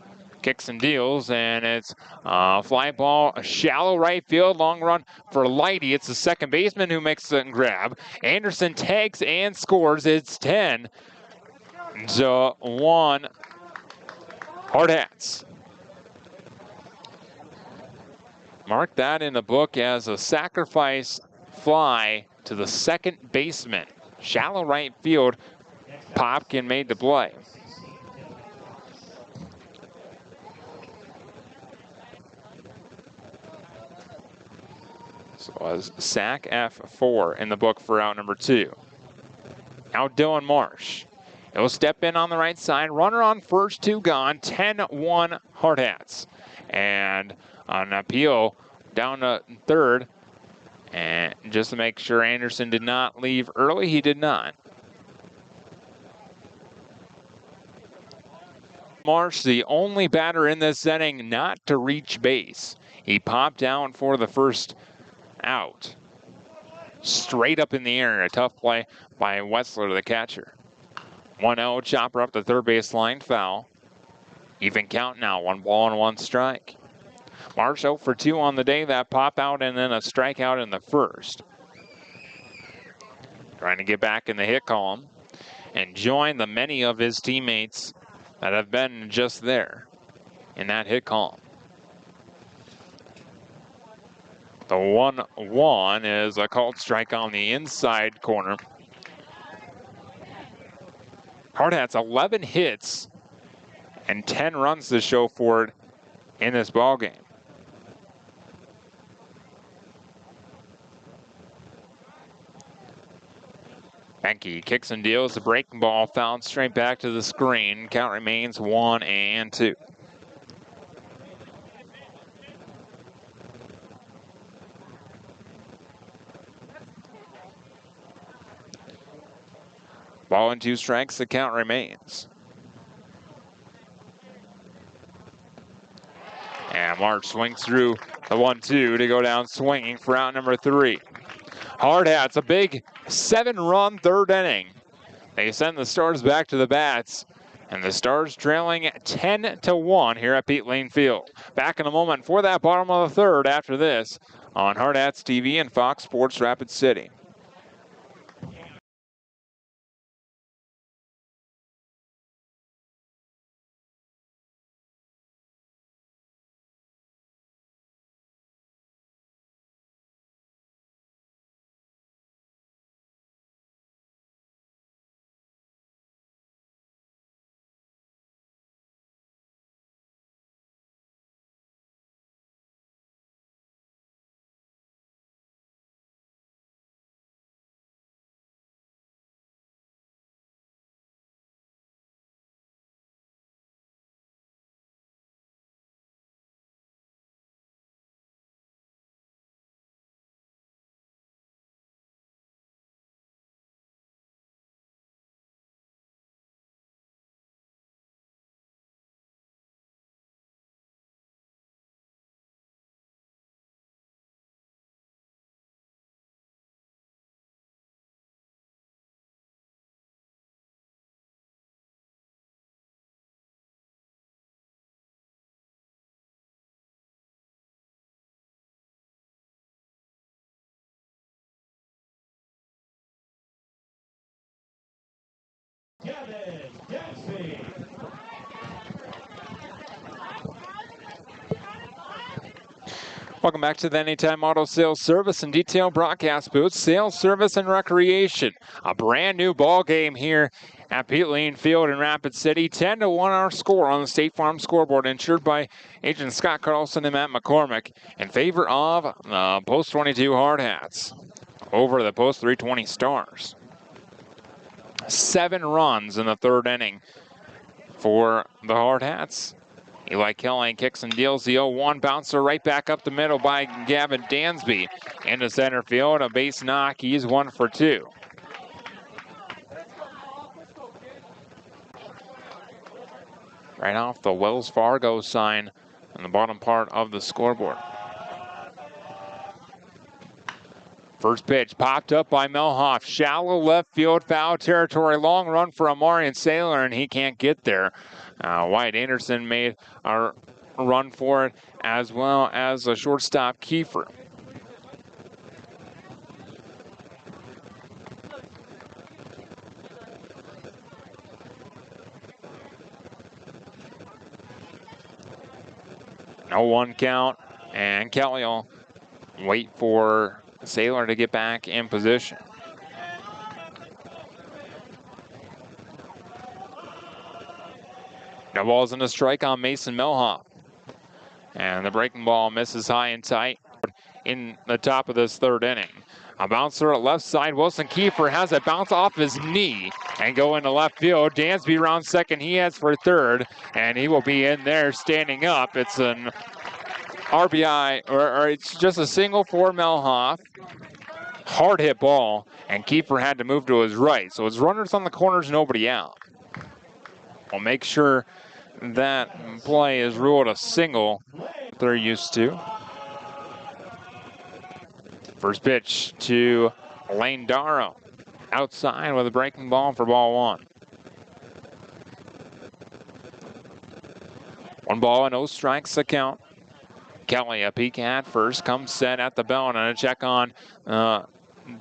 Kicks and deals, and it's a fly ball, a shallow right field, long run for Lighty. It's the second baseman who makes the grab. Anderson tags and scores. It's 10-1 Hardhats. Mark that in the book as a sacrifice fly to the second baseman. Shallow right field. Popkin made the play. So a sac F4 in the book for out number 2. Now Dylan Marsh. He'll step in on the right side. Runner on first, 2 gone. 10-1 Hardhats. And an appeal down to third. And just to make sure Anderson did not leave early, he did not. Marsh, the only batter in this inning not to reach base. He popped down for the first out. Straight up in the air. A tough play by Wessler, the catcher. 1-0, chopper up the third base line, foul. Even count now, 1 ball and 1 strike. Marsh 0 for 2 on the day, that pop out and then a strikeout in the first. Trying to get back in the hit column and join the many of his teammates that have been just there in that hit column. The 1-1 is a called strike on the inside corner. Hardhats 11 hits and 10 runs to show for it in this ball game. Benke kicks and deals, the breaking ball fouled straight back to the screen. Count remains 1-2. Ball and 2 strikes, the count remains. And March swings through the 1-2 to go down swinging for out number 3. Hardhats, a big 7-run third inning. They send the Stars back to the bats, and the Stars trailing 10-1 here at Pete Lane Field. Back in a moment for that bottom of the third after this on Hardhats TV and Fox Sports Rapid City. Welcome back to the Anytime Auto Sales Service and Detail Broadcast Booth, Sales, Service, and Recreation. A brand new ball game here at Lien Field in Rapid City. 10-1 our score on the State Farm scoreboard, insured by Agent Scott Carlson and Matt McCormick, in favor of the Post 22 Hardhats over the Post 320 Stars. 7 runs in the third inning for the Hardhats. Eli Kelly kicks and deals the 0-1 bouncer right back up the middle by Gavin Dansby into center field. A base knock. He's 1 for 2. Right off the Wells Fargo sign on the bottom part of the scoreboard. First pitch popped up by Melhoff. Shallow left field, foul territory. Long run for Amarian Saylor, and he can't get there. Wyatt Anderson made a run for it, as well as a shortstop, Kiefer. No 1 count, and Kelly will wait for Saylor to get back in position. No balls and a strike on Mason Melhoff. And the breaking ball misses high and tight in the top of this third inning. A bouncer at left side. Wilson Kiefer has it bounce off his knee and go into left field. Dansby round second. He heads for third, and he will be in there standing up. It's an RBI, or it's just a single for Melhoff. Hard hit ball, and Kiefer had to move to his right. So it's runners on the corners, nobody out. We'll make sure that play is ruled a single they're used to. First pitch to Lane Darrow. Outside with a breaking ball for ball 1. 1 ball and no strikes the count. Kelly a peek at first, comes set at the bell, and a check on the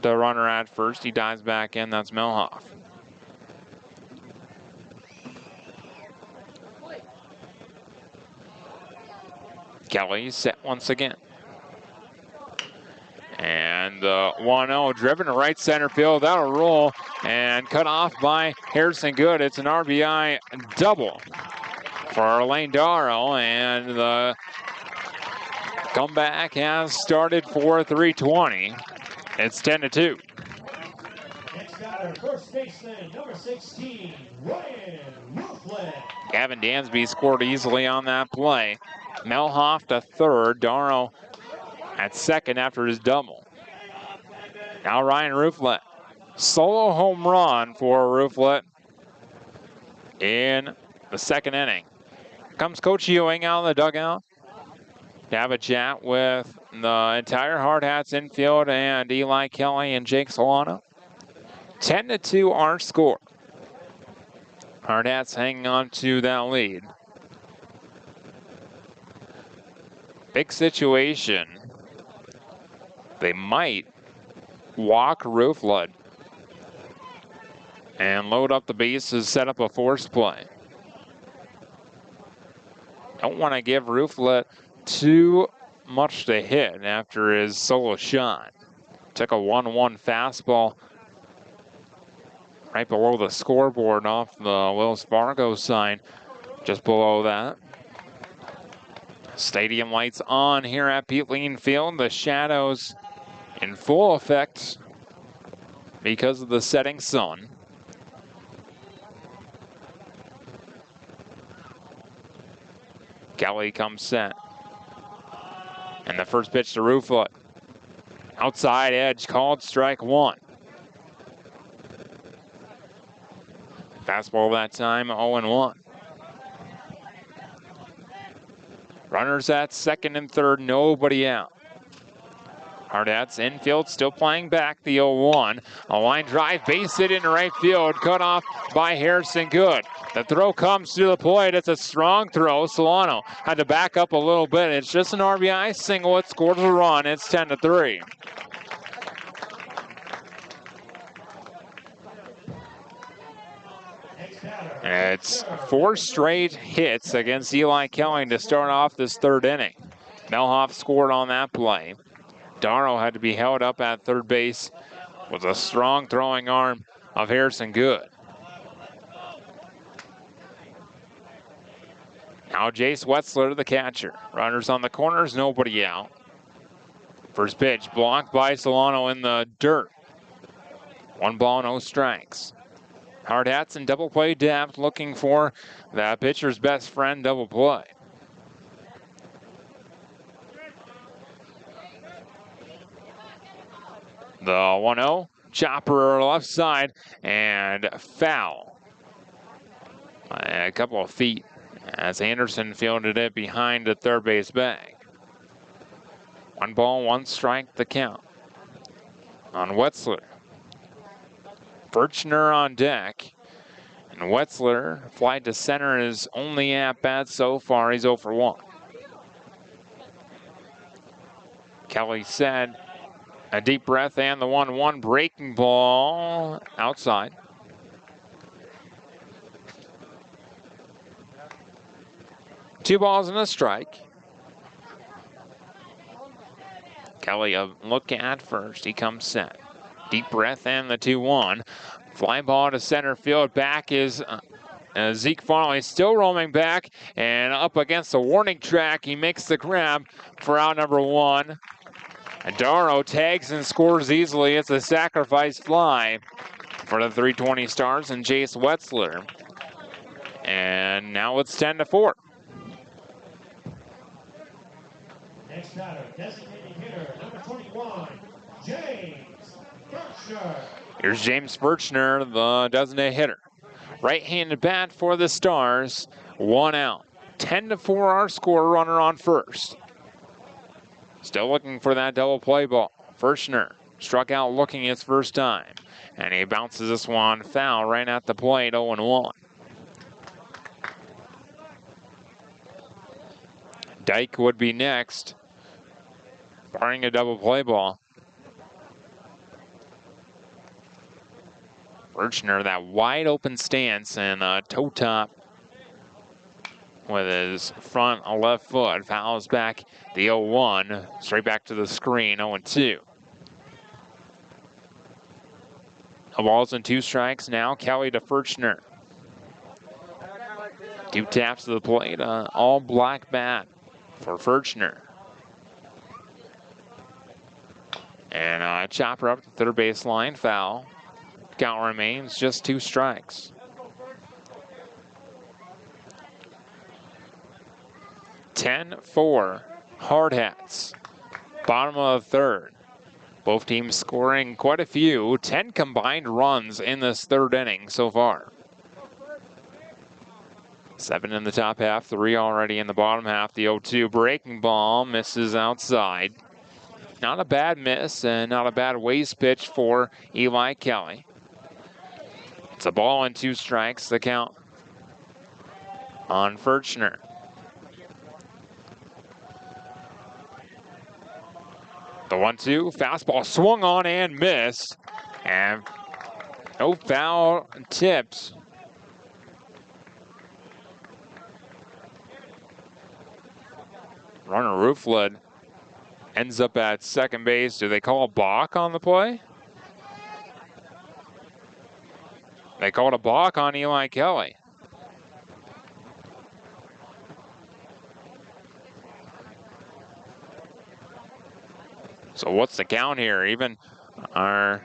runner at first. He dives back in, that's Melhoff. Kelly set once again. And 1-0 driven to right center field. That'll roll and cut off by Harrison Good. It's an RBI double for Lane Darrow, and the comeback has started for 320. It's 10-2. Next batter, first baseman, number 16, Ryan Rooflet. Gavin Dansby scored easily on that play. Melhoff to third. Darrow at second after his double. Now Ryan Rooflet. Solo home run for Rooflet in the second inning. Comes Coach Ewing out of the dugout to have a chat with the entire Hardhats infield and Eli Kelly and Jake Solano. 10-2 our score. Hardhats hanging on to that lead. Big situation. They might walk Rooflet and load up the bases, set up a force play. Don't want to give Rooflet too much to hit after his solo shot. Took a 1-1 fastball right below the scoreboard off the Wells Fargo sign, just below that. Stadium lights on here at Lien Field. The shadows in full effect because of the setting sun. Kelly comes set. And the first pitch to Rooflet. Outside edge called strike 1. Fastball that time, 0-1. Runners at second and third, nobody out. Hardhats infield still playing back the 0-1. A line drive, base hit into right field, cut off by Harrison Good. The throw comes to the plate. It's a strong throw. Solano had to back up a little bit. It's just an RBI single. It scores a run. It's 10-3. It's 4 straight hits against Eli Kelly to start off this third inning. Melhoff scored on that play. Darrow had to be held up at third base with a strong throwing arm of Harrison Good. Now Jace Wetzler, the catcher. Runners on the corners, nobody out. First pitch blocked by Solano in the dirt. 1 ball, no strikes. Hardhats in double play depth, looking for that pitcher's best friend double play. The 1-0, chopper left side, and foul. A couple of feet as Anderson fielded it behind the third base bag. 1 ball, 1 strike, the count on Wetzler. Birchner on deck. And Wetzler, fly to center, is only at bat so far. He's 0 for 1. Kelly said a deep breath and the 1-1 breaking ball outside. Two balls and a strike. Kelly a look at first. He comes set. Deep breath and the 2-1. Fly ball to center field. Back is Zeke Farley, still roaming back and up against the warning track. He makes the grab for out number 1. And Darrow tags and scores easily. It's a sacrifice fly for the 320 Stars and Jace Wetzler. And now it's 10-4. Next batter, designated hitter, number 21, James Birchner. Here's James Birchner, the designated hitter. Right-handed bat for the Stars. 1 out. 10-4 our score, runner on first. Still looking for that double play ball. Birchner struck out looking his first time. And he bounces this one foul right at the plate, 0-1. Dyke would be next, barring a double play ball. Birchner, that wide open stance and toe top with his front left foot. Fouls back the 0-1, straight back to the screen, 0-2. No balls and 2 strikes now. Kelly to Birchner. 2 taps to the plate, all black bat for Birchner. And chopper up the third base line, foul. Count remains just 2 strikes. (10-4) Hardhats. Bottom of the third. Both teams scoring quite a few. 10 combined runs in this third inning so far. 7 in the top half, 3 already in the bottom half. The 0-2 breaking ball misses outside. Not a bad miss and not a bad waste pitch for Eli Kelly. It's a ball and 2 strikes, the count on Birchner. The 1-2, fastball swung on and missed. And no foul tips. Runner Rooflid ends up at second base. Do they call a balk on the play? They called a balk on Eli Kelly. So what's the count here? Even our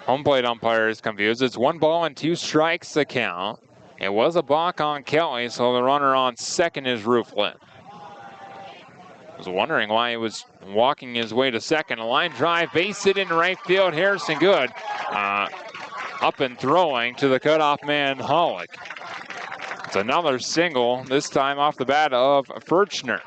home plate umpire is confused. It's 1 ball and 2 strikes the count. It was a balk on Kelly, so the runner on second is Rooflin. I was wondering why he was walking his way to second. A line drive, base hit in right field. Harrison Good up and throwing to the cutoff man, Hollick. It's another single, this time off the bat of Birchner.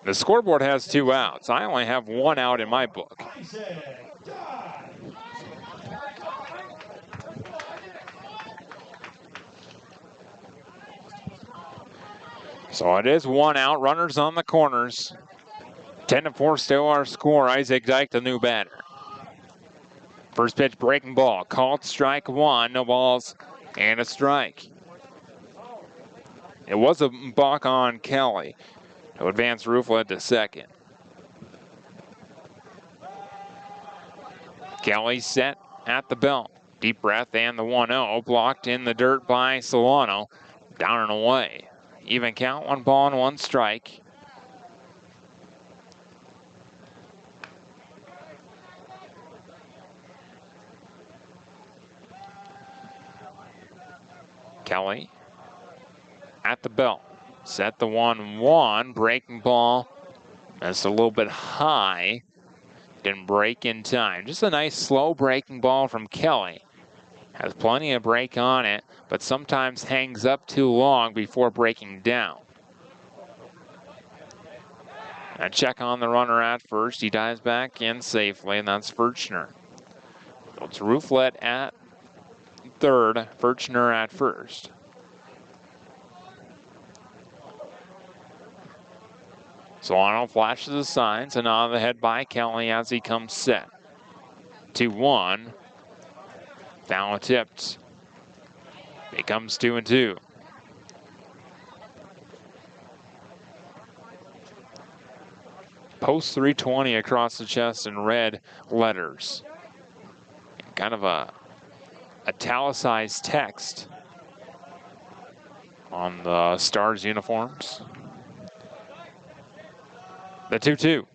The scoreboard has 2 outs. I only have 1 out in my book. So it is 1 out. Runners on the corners. 10-4 still our score. Isaac Dyke, the new batter. First pitch, breaking ball, called strike one, no balls and a strike. It was a balk on Kelly to advance Rooflet to second. Kelly set at the belt. Deep breath and the 1-0, blocked in the dirt by Solano. Down and away. Even count, 1 ball and 1 strike. Kelly at the belt. Set the 1-1, breaking ball. That's a little bit high. Didn't break in time. Just a nice slow breaking ball from Kelly. Has plenty of break on it, but sometimes hangs up too long before breaking down. A check on the runner at first. He dives back in safely, and that's Furchner. So it's Rooflet at third, Furchner at first. Solano flashes the signs and on the head by Kelly as he comes set. 2-1. Foul tipped. Becomes 2-2. Post 320 across the chest in red letters. Kind of a italicized text on the Stars uniforms. The 2-2.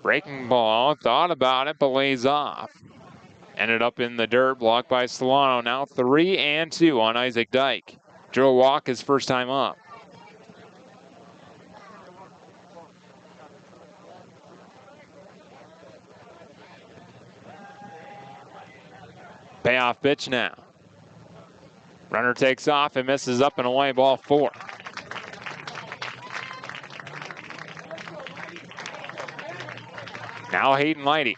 Breaking ball, thought about it, but lays off. Ended up in the dirt, blocked by Solano. Now 3-2 on Isaac Dyke. Drew a walk his first time up. Payoff pitch now. Runner takes off and misses up and away, ball 4. Now Hayden Lighty.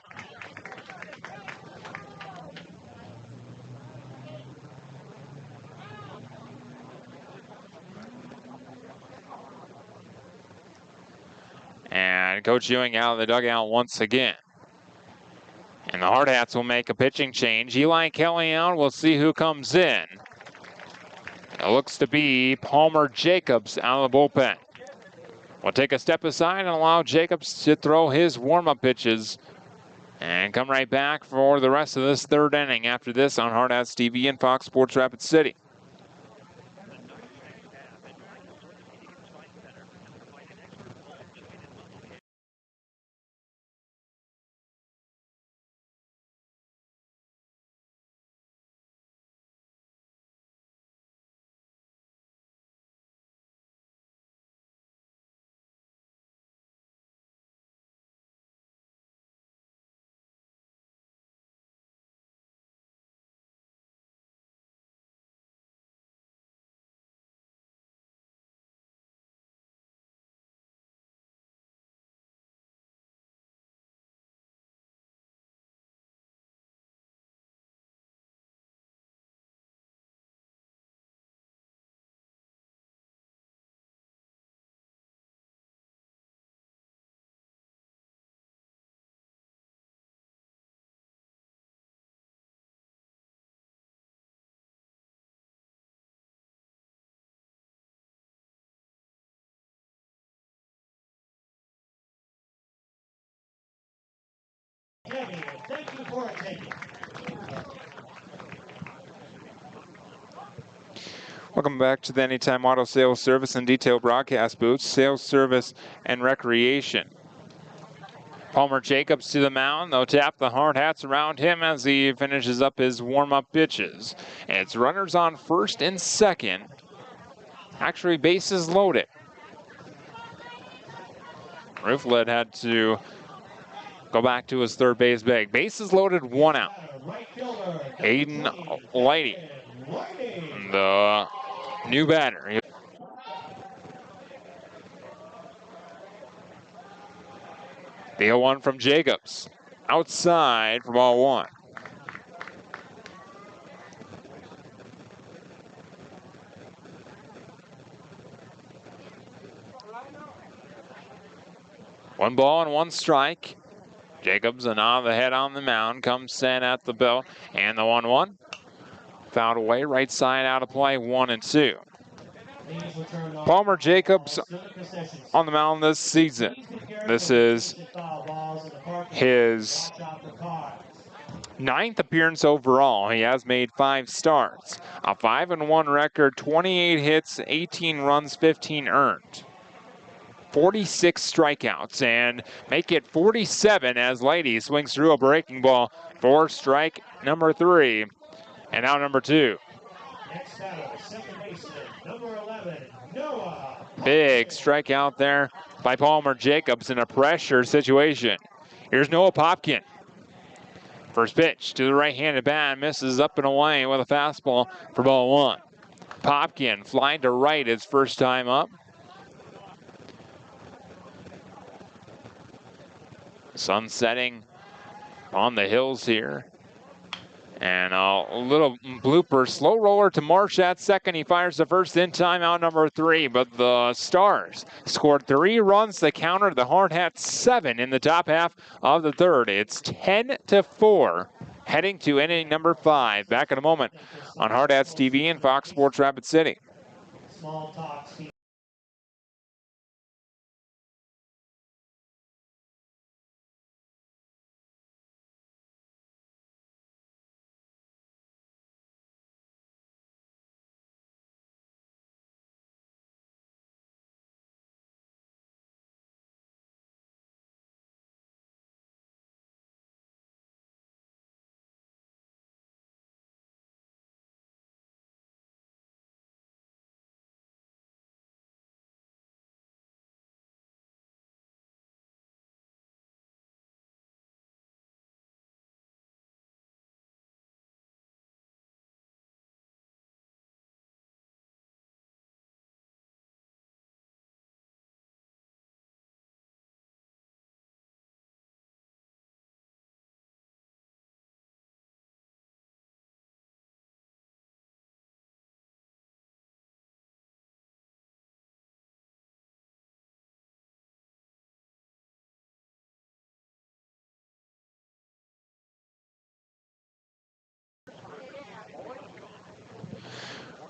And Coach Ewing out of the dugout once again. And the Hardhats will make a pitching change. Eli Kelly out. We'll see who comes in. It looks to be Palmer Jacobs out of the bullpen. We'll take a step aside and allow Jacobs to throw his warm-up pitches and come right back for the rest of this third inning after this on Hardhats TV and Fox Sports Rapid City. Thank you for attending. Welcome back to the Anytime Auto Sales Service and Detail Broadcast Booths, Sales Service and Recreation. Palmer Jacobs to the mound. They'll tap the Hardhats around him as he finishes up his warm-up pitches. And it's runners on first and second. Actually, bases loaded. Rooflet had to go back to his third base bag. Bases loaded, 1 out. Hayden Lighty, the new batter. The 0-1 from Jacobs. Outside for ball 1. One ball and 1 strike. Jacobs and on the head on the mound, comes set at the belt, and the 1-1. Fouled away, right side out of play, 1-2. Palmer Jacobs on the mound this season. This is his 9th appearance overall. He has made 5 starts. A 5-1 record, 28 hits, 18 runs, 15 earned. 46 strikeouts, and make it 47 as Lady swings through a breaking ball for strike number 3. And now number 2. Next batter, second baseman, number 11, Noah. Big strikeout there by Palmer Jacobs in a pressure situation. Here's Noah Popkin. First pitch to the right-handed bat, misses up and away with a fastball for ball 1. Popkin flying to right his first time up. Sun setting on the hills here. And a little blooper, slow roller to Marsh at second. He fires the first in, timeout number 3. But the Stars scored 3 runs to counter the Hardhats 7 in the top half of the 3rd. It's 10-4, heading to inning number 5. Back in a moment on Hardhats TV and Fox Sports Rapid City. Small talks.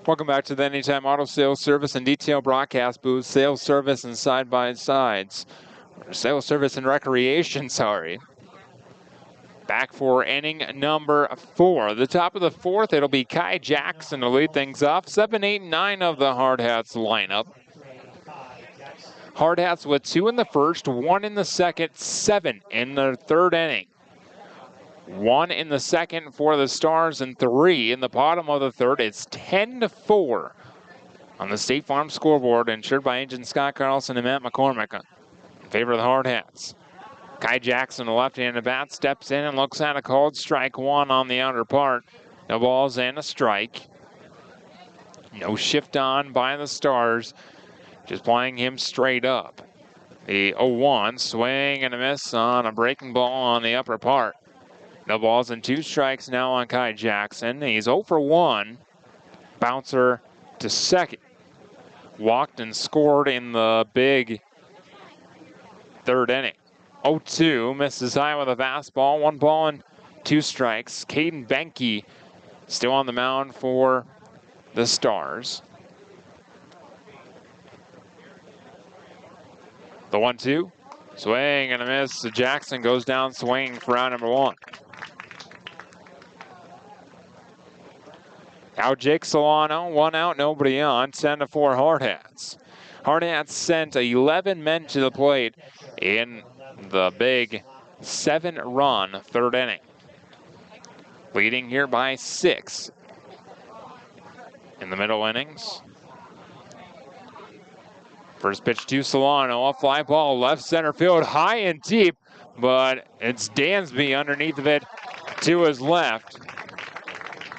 Welcome back to the Anytime Auto Sales Service and Detail Broadcast Booth. Sales service and side-by-sides. Sales service and recreation, sorry. Back for inning number 4. The top of the 4th, it'll be Kai Jackson to lead things off. 7, 8, 9 of the Hardhats lineup. Hardhats with 2 in the first, 1 in the second, 7 in the 3rd inning. 1 in the second for the Stars and 3 in the bottom of the 3rd. It's 10-4 on the State Farm scoreboard, insured by Agent Scott Carlson and Matt McCormick in favor of the Hardhats. Kai Jackson, the left-handed bat, steps in and looks at a called strike 1 on the outer part. No balls and a strike. No shift on by the Stars, just playing him straight up. The 0-1, swing and a miss on a breaking ball on the upper part. No balls and 2 strikes now on Kai Jackson. He's 0 for 1. Bouncer to second. Walked and scored in the big 3rd inning. 0-2, misses high with a fastball. 1 ball and 2 strikes. Caden Benke still on the mound for the Stars. The 1-2, swing and a miss. Jackson goes down swinging for out number 1. Now Jake Solano, 1 out, nobody on, 10-4 Hardhats. Hardhats sent 11 men to the plate in the big 7-run 3rd inning. Leading here by 6 in the middle innings. First pitch to Solano, a fly ball left center field, high and deep, but it's Dansby underneath of it to his left.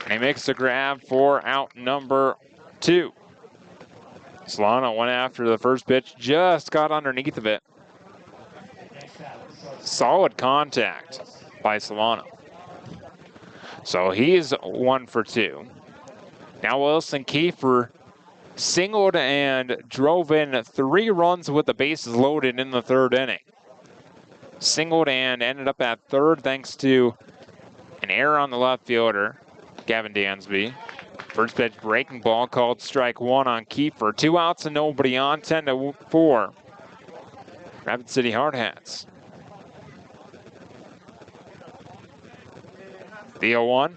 And he makes the grab for out number 2. Solano went after the first pitch, just got underneath of it. Solid contact by Solano. So he's 1 for 2. Now Wilson Kiefer singled and drove in 3 runs with the bases loaded in the 3rd inning. singled and ended up at third thanks to an error on the left fielder, Gavin Dansby. First pitch breaking ball called strike one on Kiefer. 2 outs and nobody on, 10-4. Rapid City Hardhats. The 0-1.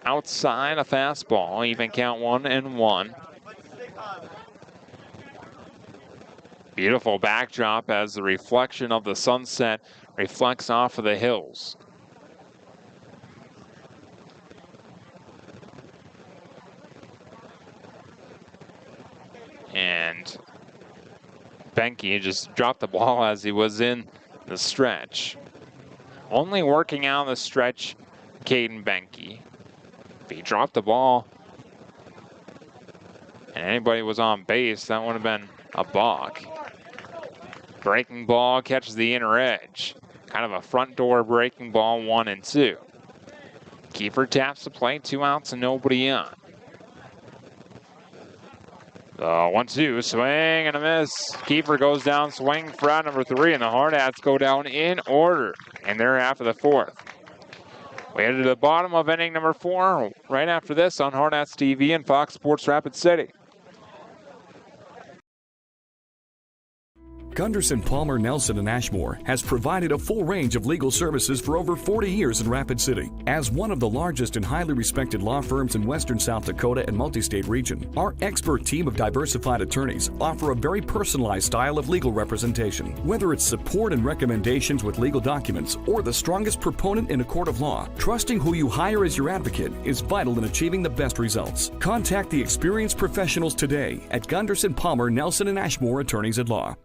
Outside a fastball, even count 1-1. Beautiful backdrop as the reflection of the sunset reflects off of the hills. And Benke just dropped the ball as he was in the stretch. Only working out the stretch, Caden Benke. If he dropped the ball and anybody was on base, that would have been a balk. Breaking ball catches the inner edge. Kind of a front door breaking ball, 1-2. Kiefer taps the plate, 2 outs and nobody on. The 1-2, swing and a miss. Kiefer goes down, swing for out number 3, and the Hardhats go down in order in their half of the 4th. We head to the bottom of inning number 4 right after this on Hardhats TV and Fox Sports Rapid City. Gunderson, Palmer, Nelson, and Ashmore has provided a full range of legal services for over 40 years in Rapid City. As one of the largest and highly respected law firms in western South Dakota and multi-state region, our expert team of diversified attorneys offer a very personalized style of legal representation. Whether it's support and recommendations with legal documents or the strongest proponent in a court of law, trusting who you hire as your advocate is vital in achieving the best results. Contact the experienced professionals today at Gunderson, Palmer, Nelson, and Ashmore Attorneys at Law.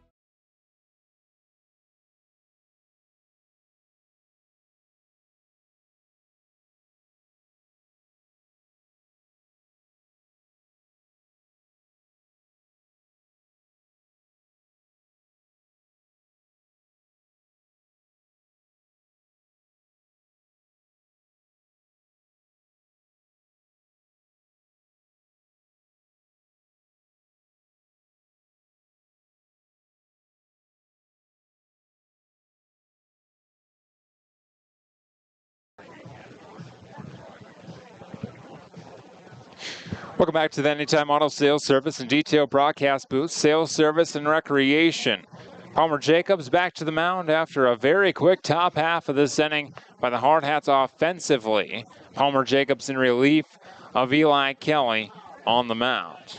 Welcome back to the Anytime Auto Sales Service and Detail Broadcast Booth, Sales Service and Recreation. Palmer Jacobs back to the mound after a very quick top half of this inning by the Hardhats offensively. Palmer Jacobs in relief of Eli Kelly on the mound.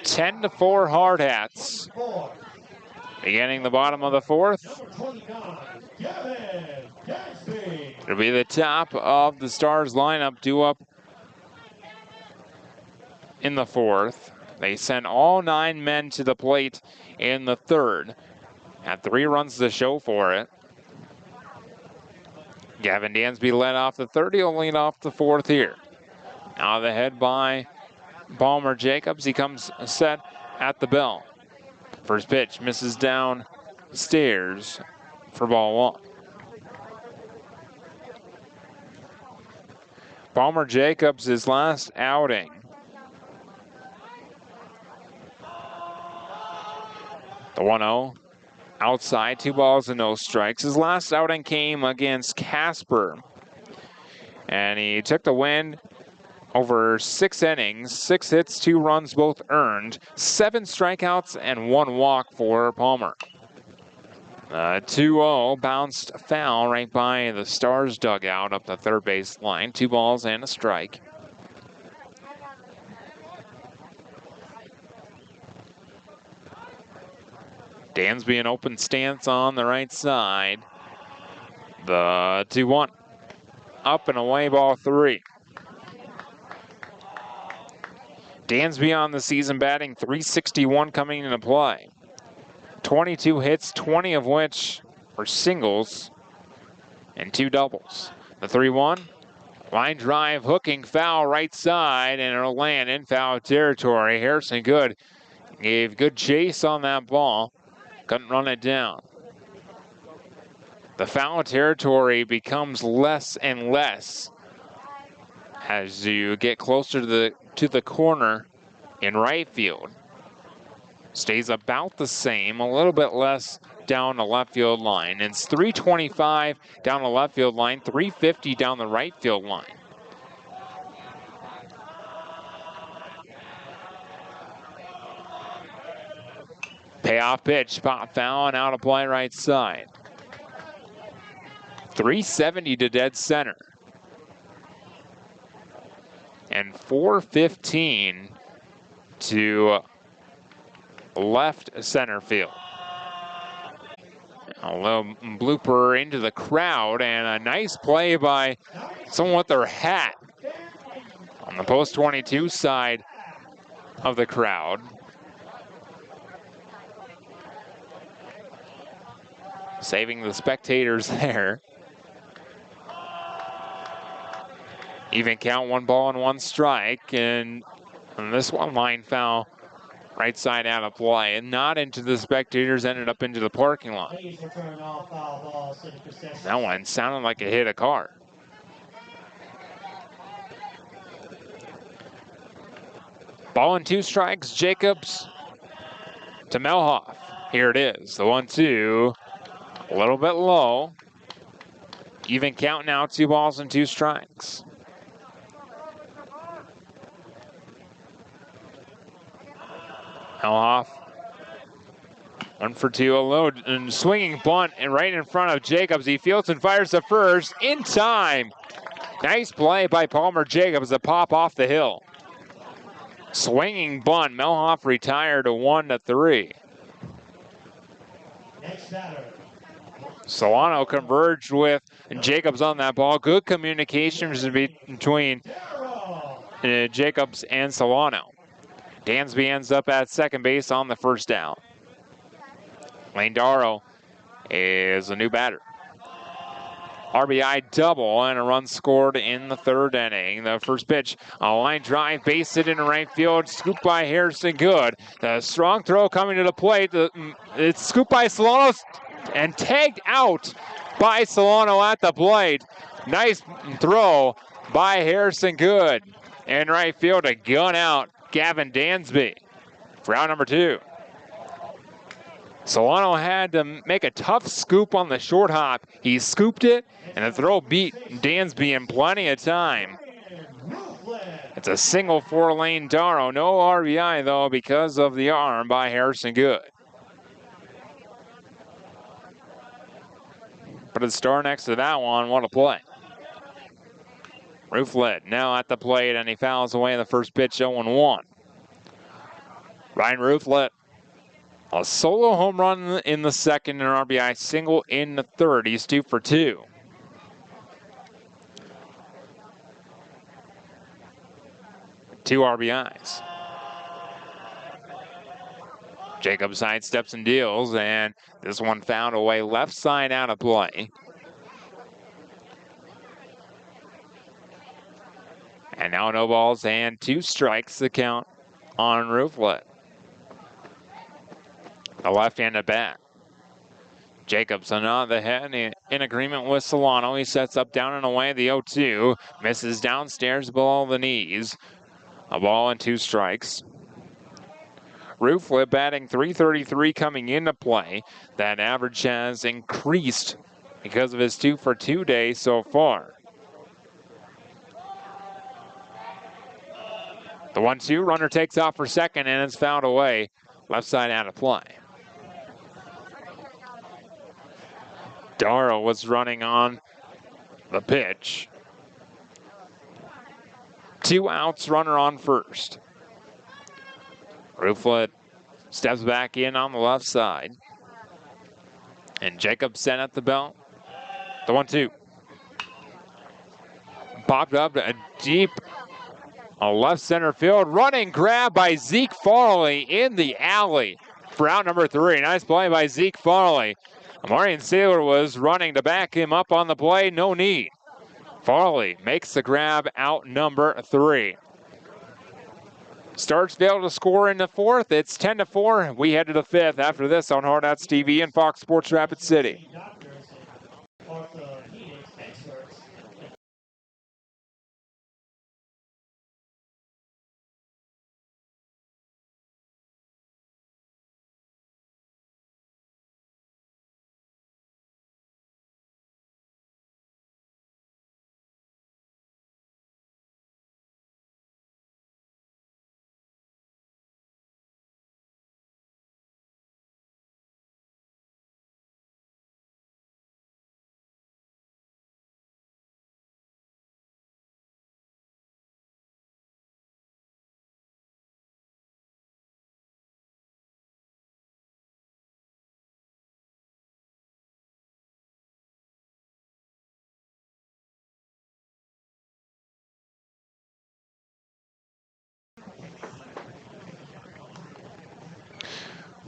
10-4 Hardhats. Beginning the bottom of the 4th. It'll be the top of the Stars lineup due up in the 4th. They sent all 9 men to the plate in the 3rd. Had 3 runs to show for it. Gavin Dansby led off the 3rd. He'll lead off the 4th here. Now the head by Palmer Jacobs. He comes set at the bell. First pitch misses downstairs for ball 1. Palmer Jacobs, his last outing. The 1-0 outside, 2 balls and no strikes. His last outing came against Casper, and he took the win over 6 innings, 6 hits, 2 runs, both earned, 7 strikeouts and 1 walk for Palmer. 2-0 bounced foul right by the Stars dugout up the third base line. 2 balls and a strike. Dansby in open stance on the right side. The 2-1. Up and away, ball 3. Dansby on the season batting .361 coming into play. 22 hits, 20 of which were singles and 2 doubles. The 3-1. Line drive, hooking foul right side, and it'll land in foul territory. Harrison Good gave good chase on that ball. Couldn't run it down. The foul territory becomes less and less as you get closer to the corner in right field. Stays about the same, a little bit less down the left field line. It's 325 down the left field line, 350 down the right field line. Payoff pitch, pop foul, and out of play right side. 370 to dead center. And 415 to left center field. A little blooper into the crowd, and a nice play by someone with their hat on the post 22 side of the crowd. Saving the spectators there. Even count, 1 ball and 1 strike, and this one line foul right side out of play, and not into the spectators, ended up into the parking lot. That one sounded like it hit a car. Ball and 2 strikes, Jacobs to Melhoff. Here it is, the 1-2, a little bit low. Even count now, 2 balls and 2 strikes. Melhoff, 1 for 2, a low and swinging bunt, and right in front of Jacobs. He fields and fires the first in time. Nice play by Palmer Jacobs, a pop off the hill. Swinging bunt, Melhoff retired to 1-3. Solano converged with Jacobs on that ball. Good communications between Jacobs and Solano. Dansby ends up at second base on the first down. Lane Darrow is a new batter. RBI double and a run scored in the 3rd inning. The first pitch, a line drive, base hit into right field, scooped by Harrison Good. The strong throw coming to the plate. It's scooped by Solano and tagged out by Solano at the plate. Nice throw by Harrison Good. In right field to gun out Gavin Dansby for out number 2. Solano had to make a tough scoop on the short hop. He scooped it, and the throw beat Dansby in plenty of time. It's a single for Lane Darrow. No RBI, though, because of the arm by Harrison Good. Put a star next to that one. What a play. Rooflet now at the plate, and he fouls away the first pitch, 0-1. Ryan Rooflet, a solo home run in the 2nd and an RBI single in the 3rd. He's 2 for 2. Two RBIs. Jacob sidesteps and deals, and this one found away left side out of play. And now no balls and 2 strikes the count on Rooflet. A left-handed bat. Jacobs on the head in agreement with Solano. He sets up down and away the 0-2. Misses downstairs below the knees. A ball and 2 strikes. Rooflet batting .333 coming into play. That average has increased because of his 2 for 2 day so far. The 1-2, runner takes off for second, and it's fouled away. Left side out of play. Darrow was running on the pitch. 2 outs, runner on first. Rooflet steps back in on the left side. And Jacob sent at the belt. The 1-2. Popped up a deep left center field. Running grab by Zeke Farley in the alley for out number 3. Nice play by Zeke Farley. Marion Saylor was running to back him up on the play. No need. Farley makes the grab out number 3. Stars failed to score in the 4th. It's 10-4. We head to the 5th after this on Hardhats TV and Fox Sports Rapid City.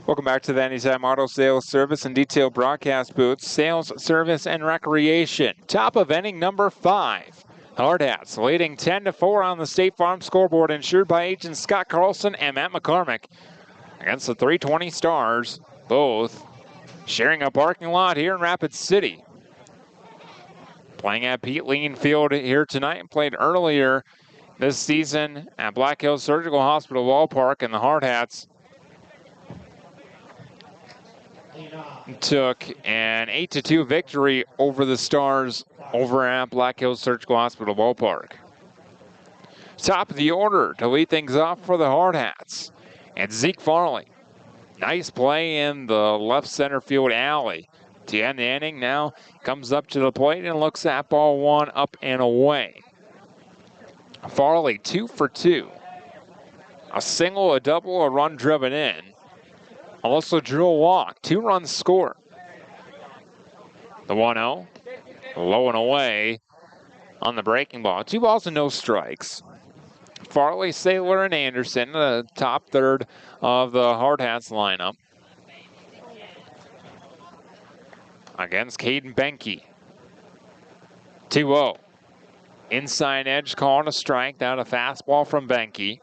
Welcome back to the Anytime Auto Sales Service and Detail Broadcast Booth, Sales, Service, and Recreation. Top of inning number 5. Hardhats leading 10-4 on the State Farm scoreboard, insured by agents Scott Carlson and Matt McCormick. Against the 320 Stars, both sharing a parking lot here in Rapid City. Playing at Pete Lien Field here tonight, played earlier this season at Black Hills Surgical Hospital Ballpark, and the Hardhats took an 8-2 victory over the Stars over at Black Hills Surgical Hospital Ballpark. Top of the order to lead things off for the Hardhats, and Zeke Farley. Nice play in the left center field alley to end the inning. Now comes up to the plate and looks at ball 1 up and away. Farley 2 for 2. A single, a double, a run driven in. Also drew a walk, 2 runs scored. The 1-0, low and away on the breaking ball. 2 balls and no strikes. Farley, Saylor, and Anderson, the top third of the Hardhats lineup. Against Caden Benke. 2-0. Inside edge calling a strike. Down a fastball from Benke.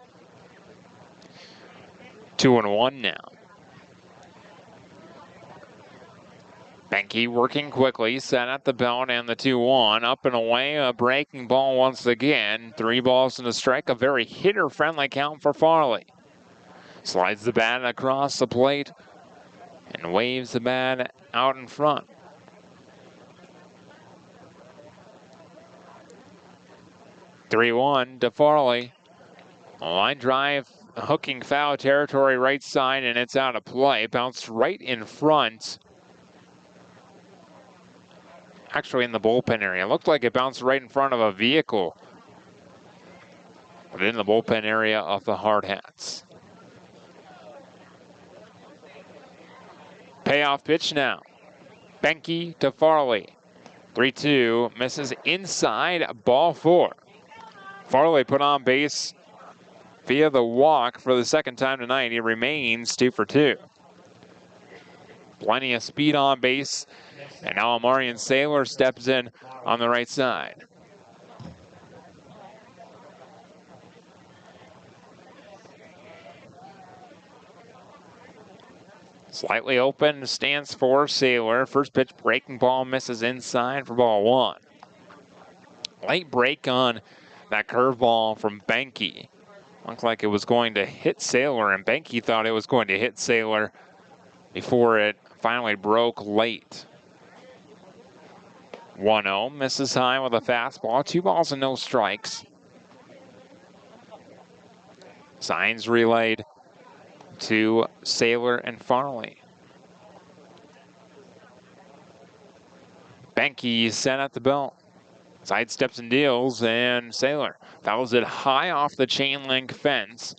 2-1 now. Benke working quickly, set at the belt, and the 2-1. Up and away, a breaking ball once again. 3 balls and a strike, a very hitter-friendly count for Farley. Slides the bat across the plate and waves the bat out in front. (3-1) to Farley. A line drive, hooking foul territory right side, and it's out of play. Bounced right in front. Actually in the bullpen area. It looked like it bounced right in front of a vehicle. But in the bullpen area of the Hardhats. Payoff pitch now. Benke to Farley. 3-2, misses inside, ball 4. Farley put on base via the walk for the second time tonight. He remains 2 for 2. Plenty of speed on base. And now Amarian Saylor steps in on the right side. Slightly open stance for Saylor. First pitch breaking ball misses inside for ball 1. Late break on that curveball from Benke. Looked like it was going to hit Saylor, and Benke thought it was going to hit Saylor before it finally broke late. 1-0, misses high with a fastball. 2 balls and no strikes. Signs relayed to Saylor and Farley. Benke set at the belt. Side steps and deals, and Saylor fouls it high off the chain link fence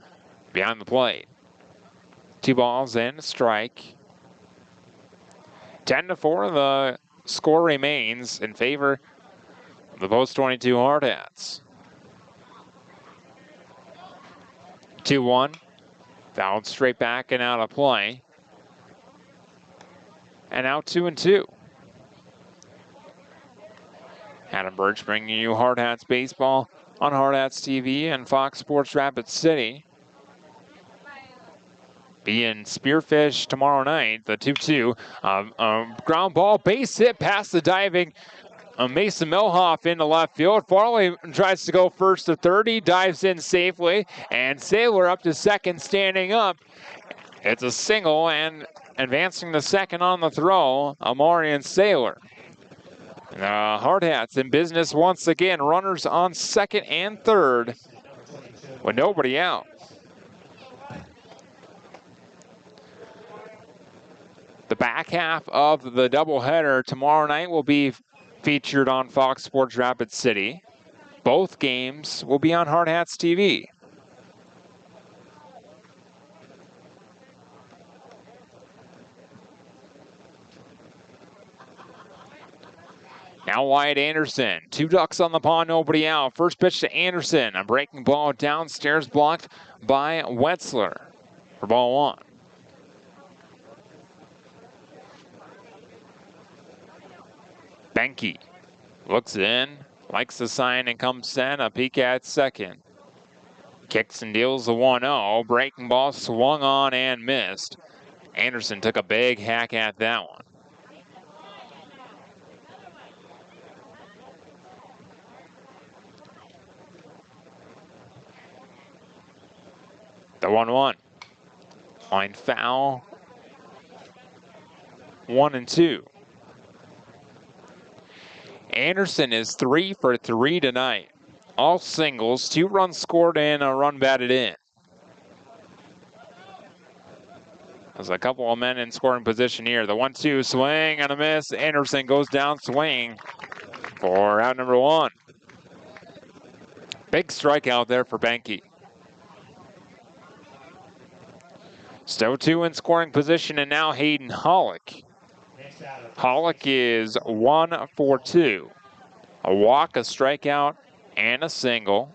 behind the plate. 2 balls and a strike. 10-4, the score remains in favor of the Post 22 Hardhats. 2-1, fouled straight back and out of play. And now 2-2. Adam Birch bringing you Hardhats baseball on Hardhats TV and Fox Sports Rapid City. Be in Spearfish tomorrow night, the 2-2. Ground ball, base hit past the diving Mason Milhoff into left field. Farley tries to go first to third. He dives in safely, and Saylor up to second, standing up. It's a single, and advancing to second on the throw, Amarian Saylor. The Hardhats in business once again. Runners on second and third with nobody out. The back half of the doubleheader tomorrow night will be featured on Fox Sports Rapid City. Both games will be on Hardhats TV. Now Wyatt Anderson, 2 ducks on the pond, nobody out. First pitch to Anderson, a breaking ball downstairs blocked by Wetzler for ball 1. Benke looks in, likes the sign, and comes in. A peek at second. Kicks and deals the 1-0. Breaking ball swung on and missed. Anderson took a big hack at that one. The 1-1. Line foul. 1-2. Anderson is 3 for 3 tonight. All singles, 2 runs scored and a run batted in. There's a couple of men in scoring position here. The 1-2 swing and a miss. Anderson goes down swinging for out number 1. Big strikeout there for Benke. Still 2 in scoring position, and now Hayden Hollick. Hollick is 1 for 2. A walk, a strikeout, and a single.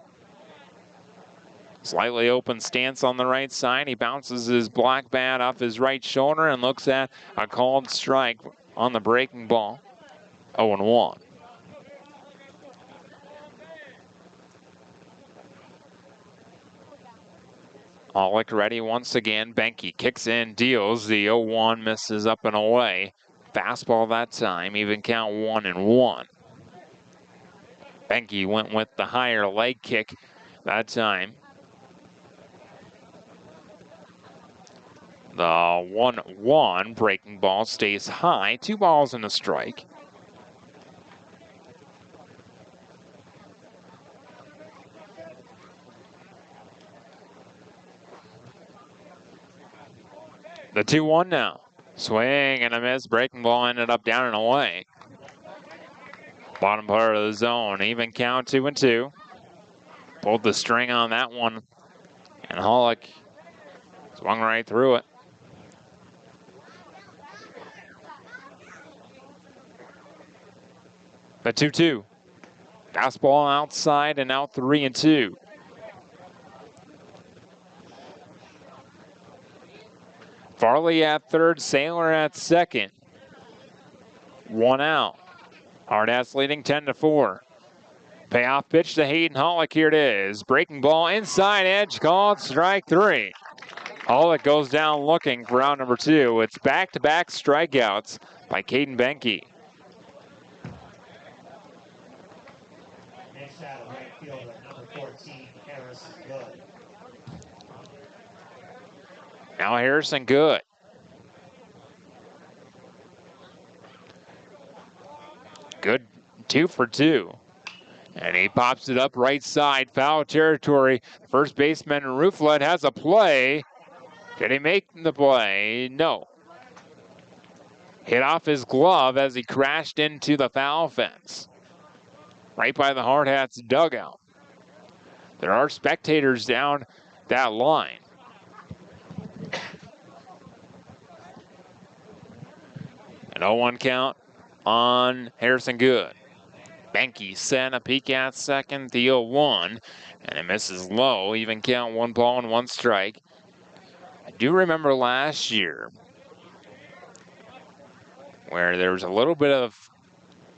Slightly open stance on the right side. He bounces his black bat off his right shoulder and looks at a called strike on the breaking ball. 0-1. Hollick ready once again. Benke kicks in, deals. The 0-1 misses up and away. Fastball that time, even count 1-1. Benke went with the higher leg kick that time. The 1-1 breaking ball stays high. 2 balls and a strike. The 2-1 now. Swing and a miss. Breaking ball ended up down and away. Bottom part of the zone. Even count 2-2. Pulled the string on that one. And Hollick swung right through it. The 2-2. Fastball outside and out 3-2. Farley at third, Sailor at second. 1 out. Hardhats leading 10-4. Payoff pitch to Hayden Hollick. Here it is. Breaking ball inside edge, called strike 3. Hollick goes down looking for out number 2. It's back-to-back strikeouts by Caden Benke. Next out, right fielder, number 14, Harrison Good. Now Harrison Good. Good 2 for 2. And he pops it up right side, foul territory. First baseman Rooflet has a play. Did he make the play? No. Hit off his glove as he crashed into the foul fence. Right by the Hardhats dugout. There are spectators down that line. An 0-1 count on Harrison Good. Benke sent a peek at second, the 0-1, and it misses low. Even count 1 ball and 1 strike. I do remember last year where there was a little bit of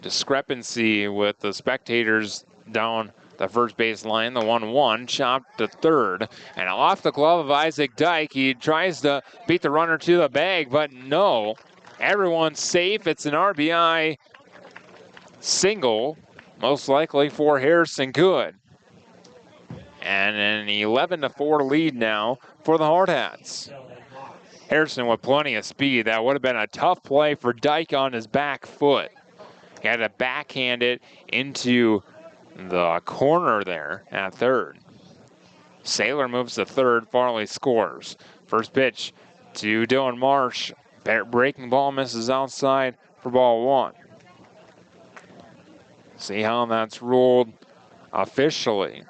discrepancy with the spectators down the first base line. The 1-1 chopped to third, and off the glove of Isaac Dyke. He tries to beat the runner to the bag, but no. Everyone's safe. It's an RBI single, most likely for Harrison Good. And an 11-4 lead now for the Hardhats. Harrison with plenty of speed. That would have been a tough play for Dyke on his back foot. He had to backhand it into the corner there at third. Sailor moves to third. Farley scores. First pitch to Dylan Marsh. Breaking ball misses outside for ball 1. See how that's ruled officially.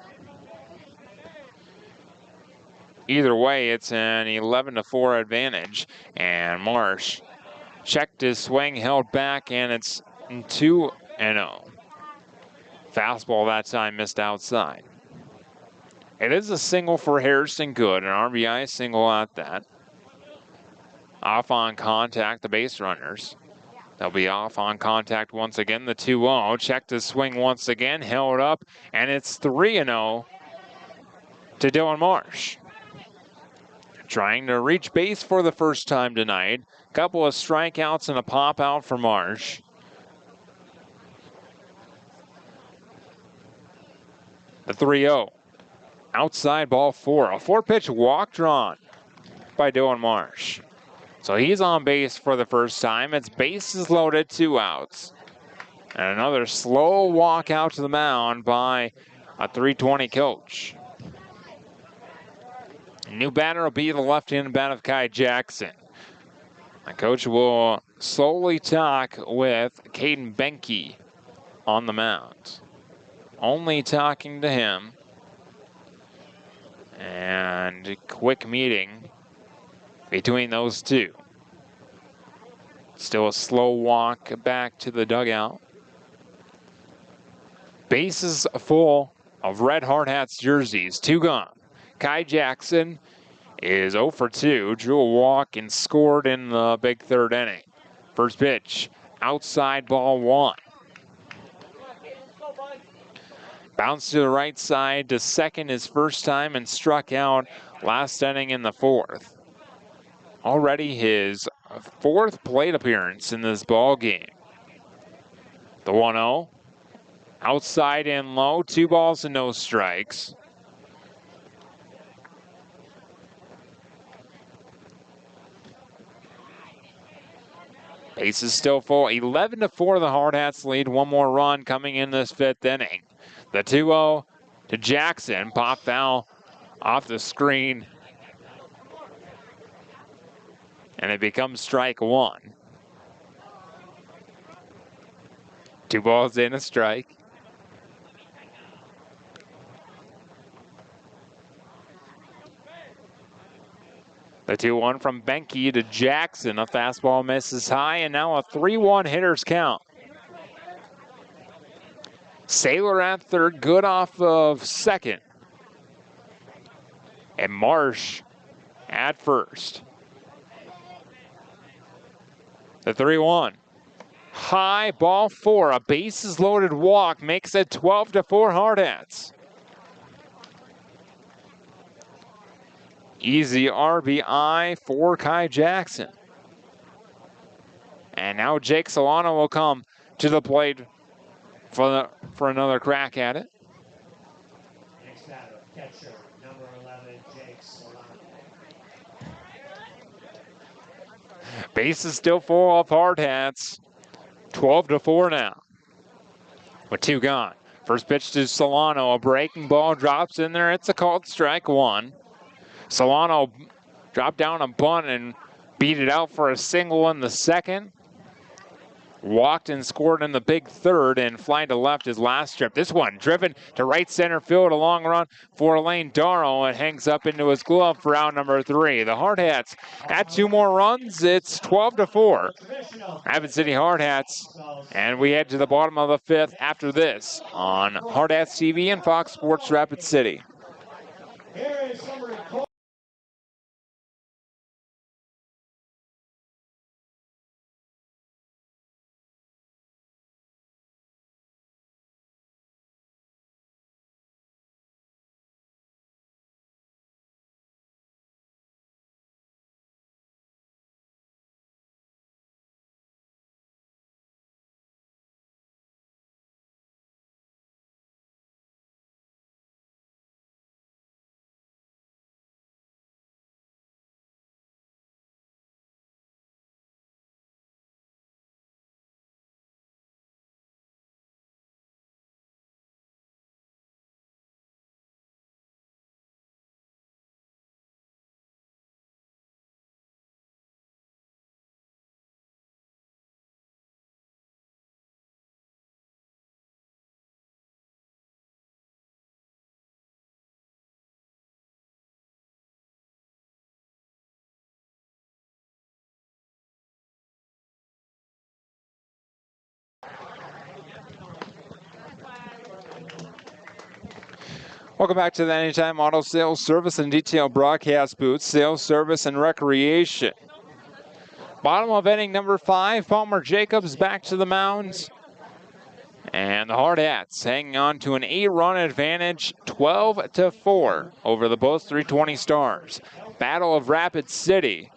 Either way, it's an 11-4 advantage. And Marsh checked his swing, held back, and it's 2-0. Fastball that time missed outside. It is a single for Harrison Good, an RBI single at that. Off on contact, the base runners. They'll be off on contact once again. The 2-0. Check to swing once again. Held up. And it's 3-0 to Dylan Marsh. Trying to reach base for the first time tonight. Couple of strikeouts and a pop out for Marsh. The 3-0. Outside ball 4. A 4-pitch walk drawn by Dylan Marsh. So he's on base for the first time. It's bases loaded, 2 outs. And another slow walk out to the mound by a 320 coach. New batter will be the left-handed bat of Kai Jackson. The coach will slowly talk with Caden Benke on the mound. Only talking to him. And quick meeting between those two. Still a slow walk back to the dugout. Bases full of red Hardhats jerseys. 2 gone. Kai Jackson is 0 for 2. Drew a walk and scored in the big 3rd inning. First pitch, outside ball 1. Bounced to the right side to second his first time and struck out last inning in the 4th. Already his 4th plate appearance in this ball game. The 1-0. Outside and low, 2 balls and no strikes. Base is still full. 11-4 the Hardhats lead. 1 more run coming in this 5th inning. The 2-0 to Jackson. Pop foul off the screen. And it becomes strike 1. 2 balls in, a strike. The 2-1 from Benke to Jackson. A fastball misses high, and now a 3-1 hitter's count. Saylor at third, good off of second. And Marsh at first. The 3-1. High ball 4. A bases loaded walk makes it 12-4 Hardhats. Easy RBI for Kai Jackson. And now Jake Solano will come to the plate for another crack at it. Next batter, catcher, number 11, Jake Solano. Base is still full of Hardhats. 12-4 now. With 2 gone. First pitch to Solano. A breaking ball drops in there. It's a called strike 1. Solano dropped down a bunt and beat it out for a single in the 2nd. Walked and scored in the big 3rd and fly to left his last trip. This one driven to right center field, a long run for Lane Darrow. It hangs up into his glove for out number 3. The Hardhats add 2 more runs. It's 12-4. Rapid City Hardhats. And we head to the bottom of the 5th after this on Hardhats TV and Fox Sports Rapid City. Here is summary. Welcome back to the Anytime Auto Sales Service and Detail Broadcast Booth, Sales, Service, and Recreation. Bottom of inning number 5, Palmer Jacobs back to the mound. And the Hardhats hanging on to an 8-run advantage, 12-4 over the Post 320 Stars. Battle of Rapid City.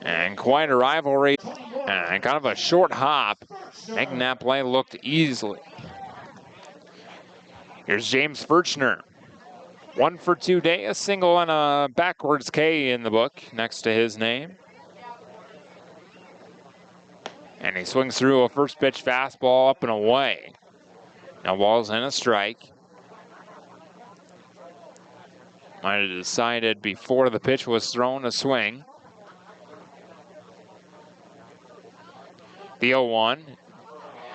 And quite a rivalry. And kind of a short hop, making that play looked easily. Here's James Furchner. 1 for 2 day, a single and a backwards K in the book next to his name. And he swings through a first pitch fastball up and away. No balls and a strike. Might have decided before the pitch was thrown a swing. The 0-1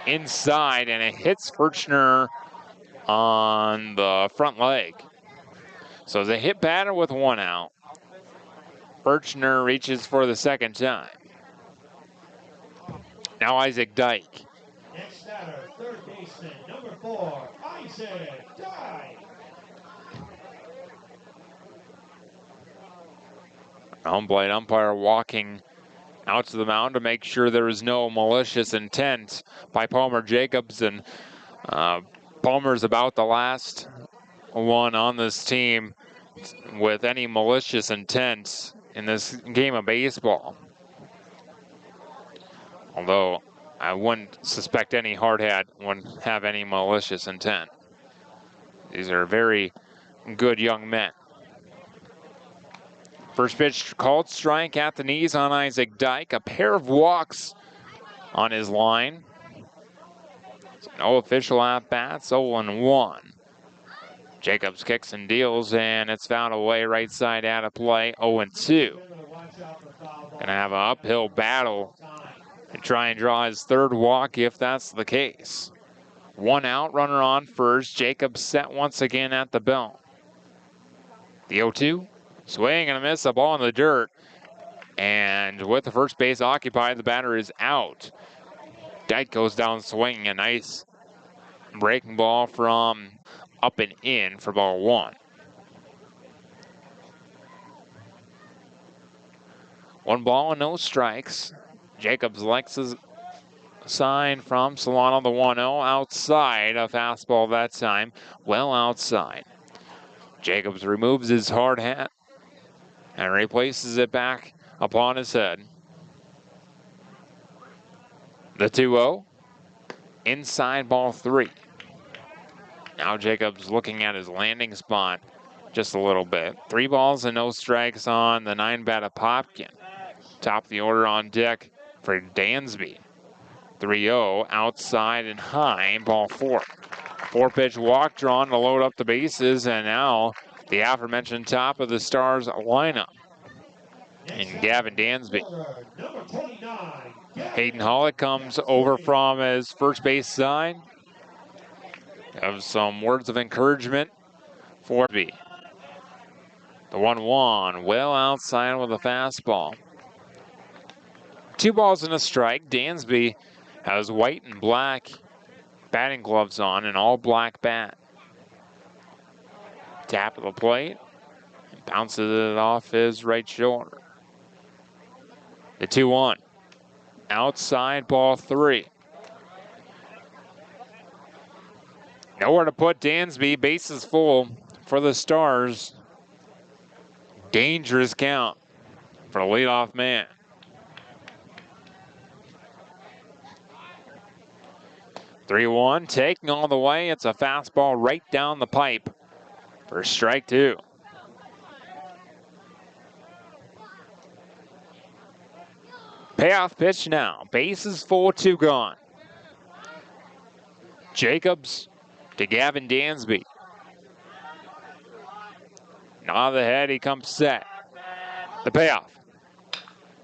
inside, and it hits Furchner on the front leg. So it's a hit batter with 1 out. Furchner reaches for the second time. Now Isaac Dyke. Next batter, third baseman, number 4, Isaac Dyke. Home plate umpire walking out to the mound to make sure there is no malicious intent by Palmer Jacobs. And Palmer's about the last one on this team with any malicious intent in this game of baseball. Although I wouldn't suspect any Hardhat wouldn't have any malicious intent. These are very good young men. First pitch called strike at the knees on Isaac Dyke. A pair of walks on his line. So no official at-bats, 0-1. Jacobs kicks and deals, and it's fouled away right side out of play, 0-2. Gonna have an uphill battle to try and draw his third walk if that's the case. 1 out, runner on first. Jacobs set once again at the belt. The 0-2. Swing and a miss, a ball in the dirt. And with the first base occupied, the batter is out. Dyke goes down swinging, a nice breaking ball from up and in for ball 1. 1 ball and no strikes. Jacobs likes his sign from Solano, the 1-0 outside. A fastball that time, well outside. Jacobs removes his hard hat and replaces it back upon his head. The 2-0, inside ball 3. Now Jacobs looking at his landing spot just a little bit. 3 balls and no strikes on the 9-bat of Popkin. Top of the order on deck for Dansby. 3-0, outside and high, ball 4. 4-pitch walk drawn to load up the bases, and now the aforementioned top of the Stars lineup. And Gavin Dansby. Hayden Hollick comes over from his first base side. Have some words of encouragement for B. The 1-1, well outside with a fastball. 2 balls and a strike. Dansby has white and black batting gloves on, an all black bat. Tap of the plate, and bounces it off his right shoulder. The 2-1, outside ball 3. Nowhere to put Dansby, bases full for the Stars. Dangerous count for the leadoff man. Three-one, taking all the way. It's a fastball right down the pipe for strike 2. Payoff pitch now. Bases full, 2 gone. Jacobs to Gavin Dansby. Nod of the head, he comes set. The payoff.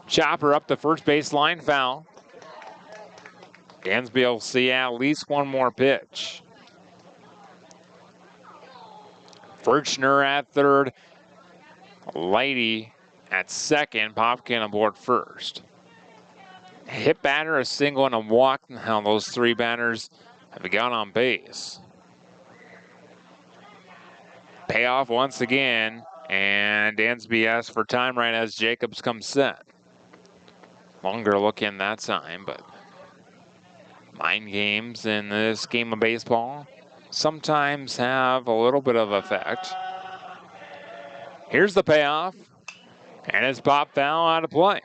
Chopper up the first base line, foul. Dansby will see at least 1 more pitch. Furchner at third. Lighty at second. Popkin aboard first. Hit batter, a single, and a walk. Now those 3 batters have got on base. Payoff once again, And Dansby asks for time right as Jacobs comes set. Longer look in that time, but mind games in this game of baseball sometimes have a little bit of effect. Here's the payoff, and it's pop foul out of play.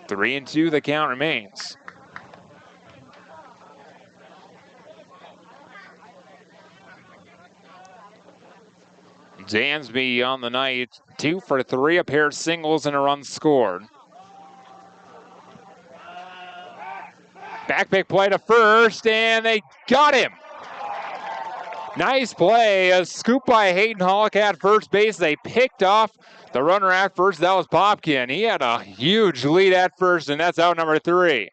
Three and two, the count remains. Dansby on the night, 2 for 3, a pair of singles and a run scored. Back pick play to first, and they got him. Nice play, a scoop by Hayden Hollick at first base. They picked off the runner at first. That was Popkin. He had a huge lead at first, and that's out number 3.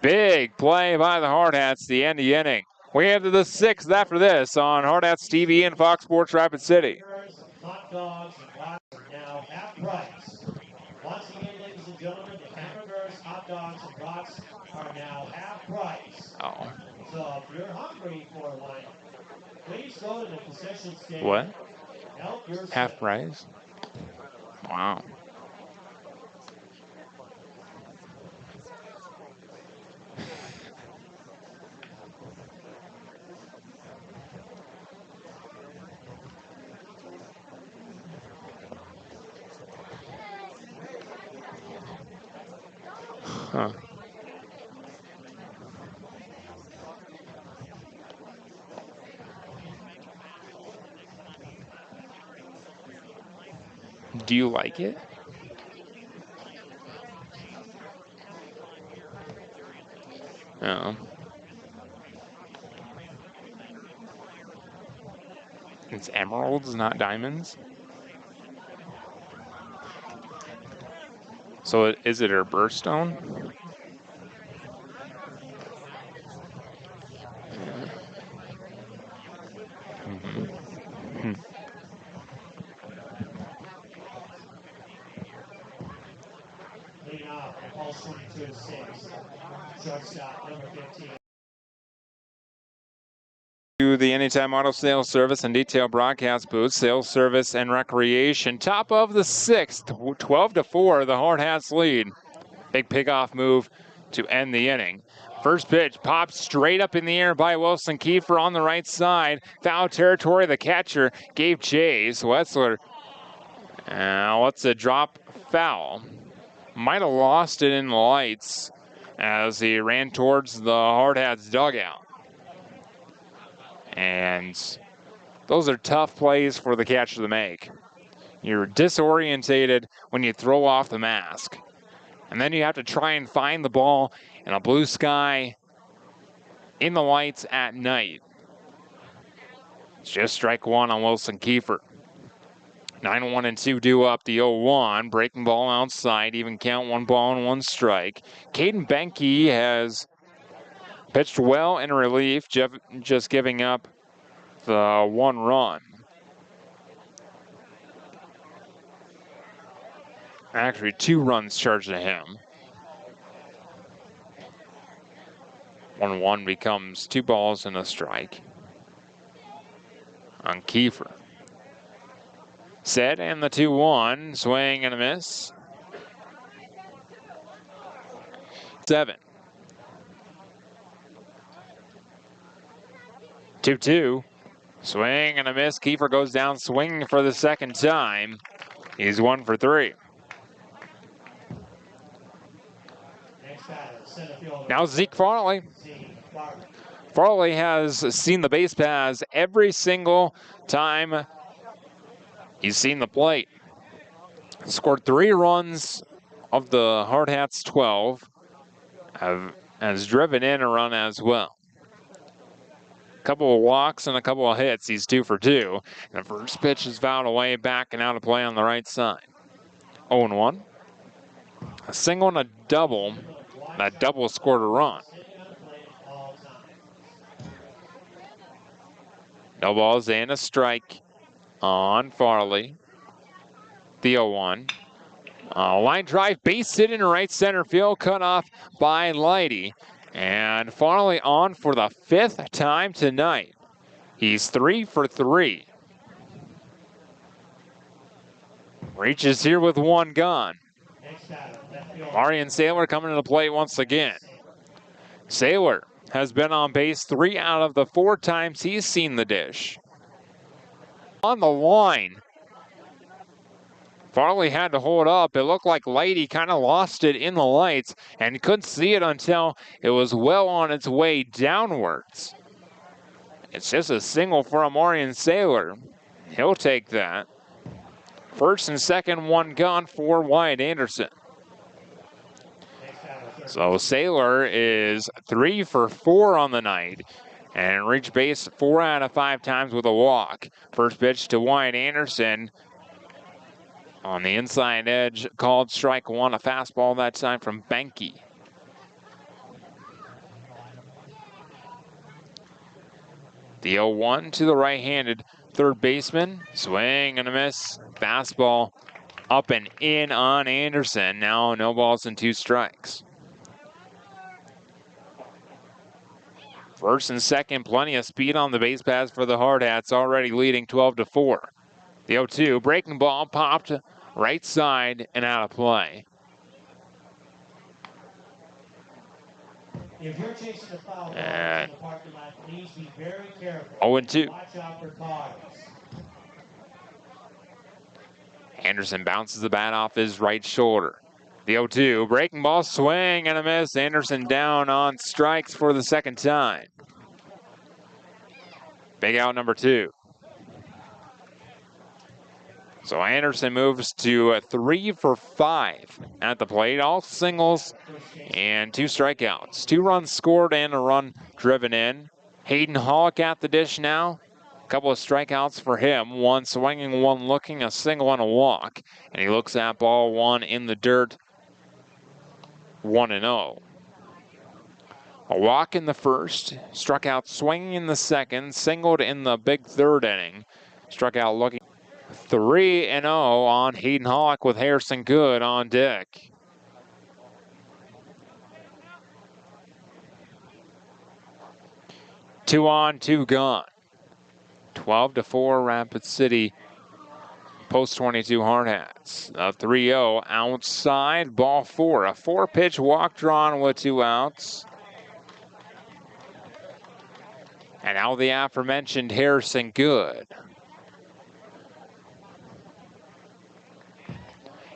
Big play by the Hardhats, the end of the inning. We head to the 6th after this on Hardhats TV and Fox Sports Rapid City. Hot dogs and brats are now half price. Once again, ladies and gentlemen, the hamburgers, hot dogs, and brats are now half price. Oh. So if you're hungry for one, please go to the concession stand. What? Help yourself. Half price? Wow. Huh. Do you like it? Oh. It's emeralds, not diamonds? So is it her birthstone? Mm-hmm. Leading off, Pulse 22-6. Shortstop, number 15. To the Anytime Auto Sales Service and Detail Broadcast booth, Sales Service and Recreation. Top of the 6th, 12-4, the Hardhats lead. Big pickoff move to end the inning. First pitch popped straight up in the air by Wilson Kiefer on the right side. Foul territory, the catcher gave chase. Wetzler lets it drop foul. Might have lost it in the lights as he ran towards the Hardhats dugout. And those are tough plays for the catcher to make. You're disorientated when you throw off the mask. And then you have to try and find the ball in a blue sky in the lights at night. It's just strike one on Wilson Kiefer. 9-1-2 due up the 0-1. Breaking ball outside, even count, 1 ball and 1 strike. Caden Benke has pitched well in relief, just giving up the 1 run. Actually, 2 runs charged to him. 1-1 becomes 2 balls and a strike on Kiefer. Set and the 2-1, swing and a miss. 7. 2-2, swing and a miss. Kiefer goes down swinging for the second time. He's 1 for 3. Now Zeke Farley. Farley has seen the base paths every single time he's seen the plate. Scored 3 runs of the Hardhats 12. Has driven in a run as well. A couple of walks and a couple of hits. He's 2 for 2. And the first pitch is fouled away, back and out of play on the right side. 0-1. A single and a double. That double scored a run. No balls and a strike on Farley. The 0-1. Line drive, base hit in right center field, cut off by Leidy. And finally on for the 5th time tonight. He's 3 for 3. Reaches here with 1 gone. Marion Saylor coming to the plate once again. Saylor has been on base 3 out of the 4 times he's seen the dish. On the line. Farley had to hold up. It looked like Lady kind of lost it in the lights and couldn't see it until it was well on its way downwards. It's just a single for Amarian Saylor. He'll take that. First and second, 1 gone for Wyatt Anderson. So Saylor is 3 for 4 on the night and reached base 4 out of 5 times with a walk. First pitch to Wyatt Anderson. On the inside edge, called strike 1, a fastball that time from Benke. The 0-1 to the right-handed third baseman. Swing and a miss. Fastball up and in on Anderson. Now no balls and 2 strikes. First and second, plenty of speed on the base paths for the Hardhats, already leading 12-4. The 0-2, breaking ball popped right side and out of play. If you're chasing a foul ball in the parking lot, please be very careful. 0-2. Watch out for cars. Anderson bounces the bat off his right shoulder. The 0-2, breaking ball, swing and a miss. Anderson down on strikes for the second time. Big out number 2. So Anderson moves to 3 for 5 at the plate. All singles and 2 strikeouts. 2 runs scored and a run driven in. Hayden Hawk at the dish now. A couple of strikeouts for him. 1 swinging, 1 looking, a single and a walk. And he looks at ball 1 in the dirt. 1-0. A walk in the first. Struck out swinging in the second. Singled in the big third inning. Struck out looking. 3-0 on Hayden Hawk with Harrison Good on deck. Two on, 2 gone. 12-4 Rapid City. Post 22 Hardhats. A 3-0 outside, ball 4. A 4-pitch walk drawn with 2 outs. And now the aforementioned Harrison Good.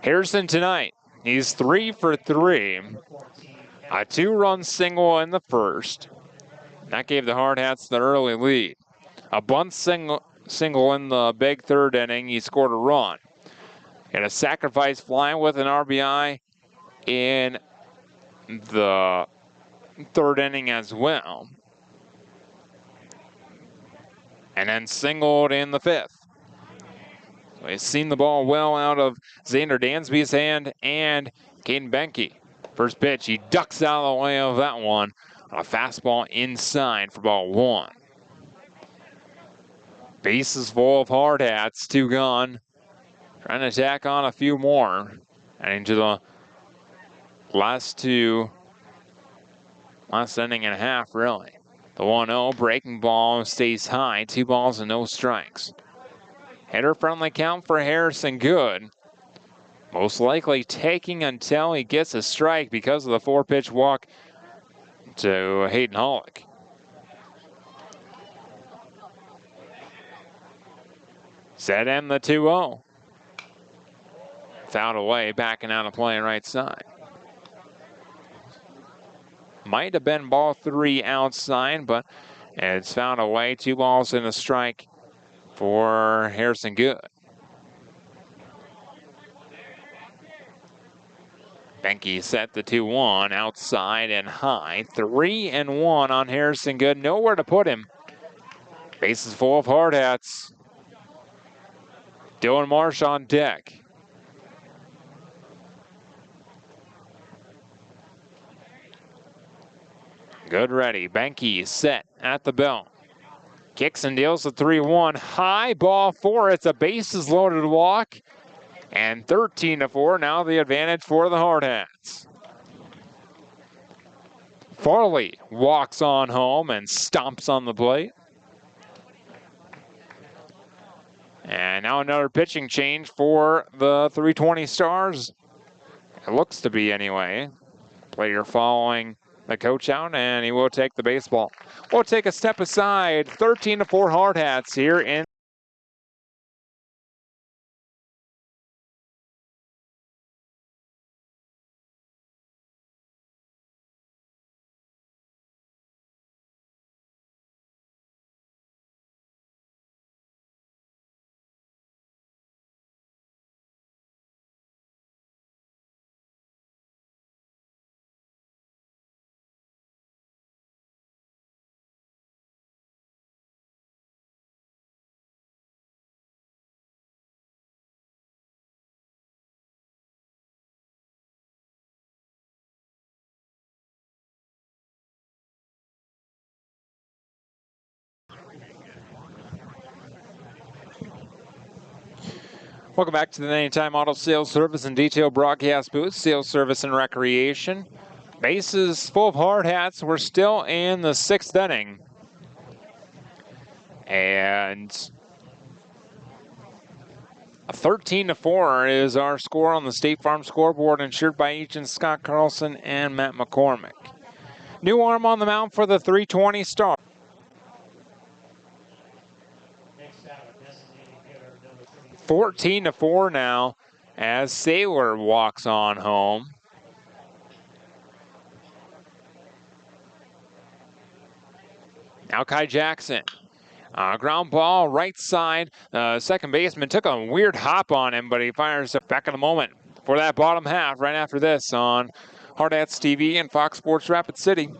Harrison tonight, he's 3 for 3. A 2-run single in the first. That gave the Hardhats the early lead. A bunt single in the big third inning, he scored a run. And a sacrifice fly with an RBI in the third inning as well. And then singled in the 5th. We've seen the ball well out of Xander Dansby's hand and Caden Benke. First pitch, he ducks out of the way of that one. A fastball inside for ball 1. Bases full of Hardhats, 2 gone. Trying to tack on a few more. And into the last inning and a half, really. The 1-0 breaking ball stays high, 2 balls and no strikes. Hitter-friendly count for Harrison Good. Most likely taking until he gets a strike because of the 4-pitch walk to Hayden Hawk. Set in the 2-0. Fouled away, backing out of play right side. Might have been ball 3 outside, but it's fouled away. 2 balls and a strike for Harrison Good. Benke set the 2-1 outside and high. 3-1 on Harrison Good. Nowhere to put him. Bases full of Hardhats. Dylan Marsh on deck. Good ready. Benke set at the belt. Kicks and deals the 3-1. High ball 4. It's a bases loaded walk. And 13-4. Now the advantage for the Hardhats. Farley walks on home and stomps on the plate. And now another pitching change for the 320 Stars. It looks to be anyway. Player following the coach out, and he will take the baseball. We'll take a step aside. 13-4 Hardhats here in. Welcome back to the Anytime Auto Sales Service and Detail Broadcast Booth, Sales Service and Recreation. Bases full of Hardhats. We're still in the 6th inning. And 13-4 is our score on the State Farm scoreboard, insured by agents Scott Carlson and Matt McCormick. New arm on the mound for the 320 Star. 14-4 now as Saylor walks on home. Now Kai Jackson. Ground ball, right side. Second baseman took a weird hop on him, but he fires it back in a moment for that bottom half right after this on Hardhats TV and Fox Sports Rapid City.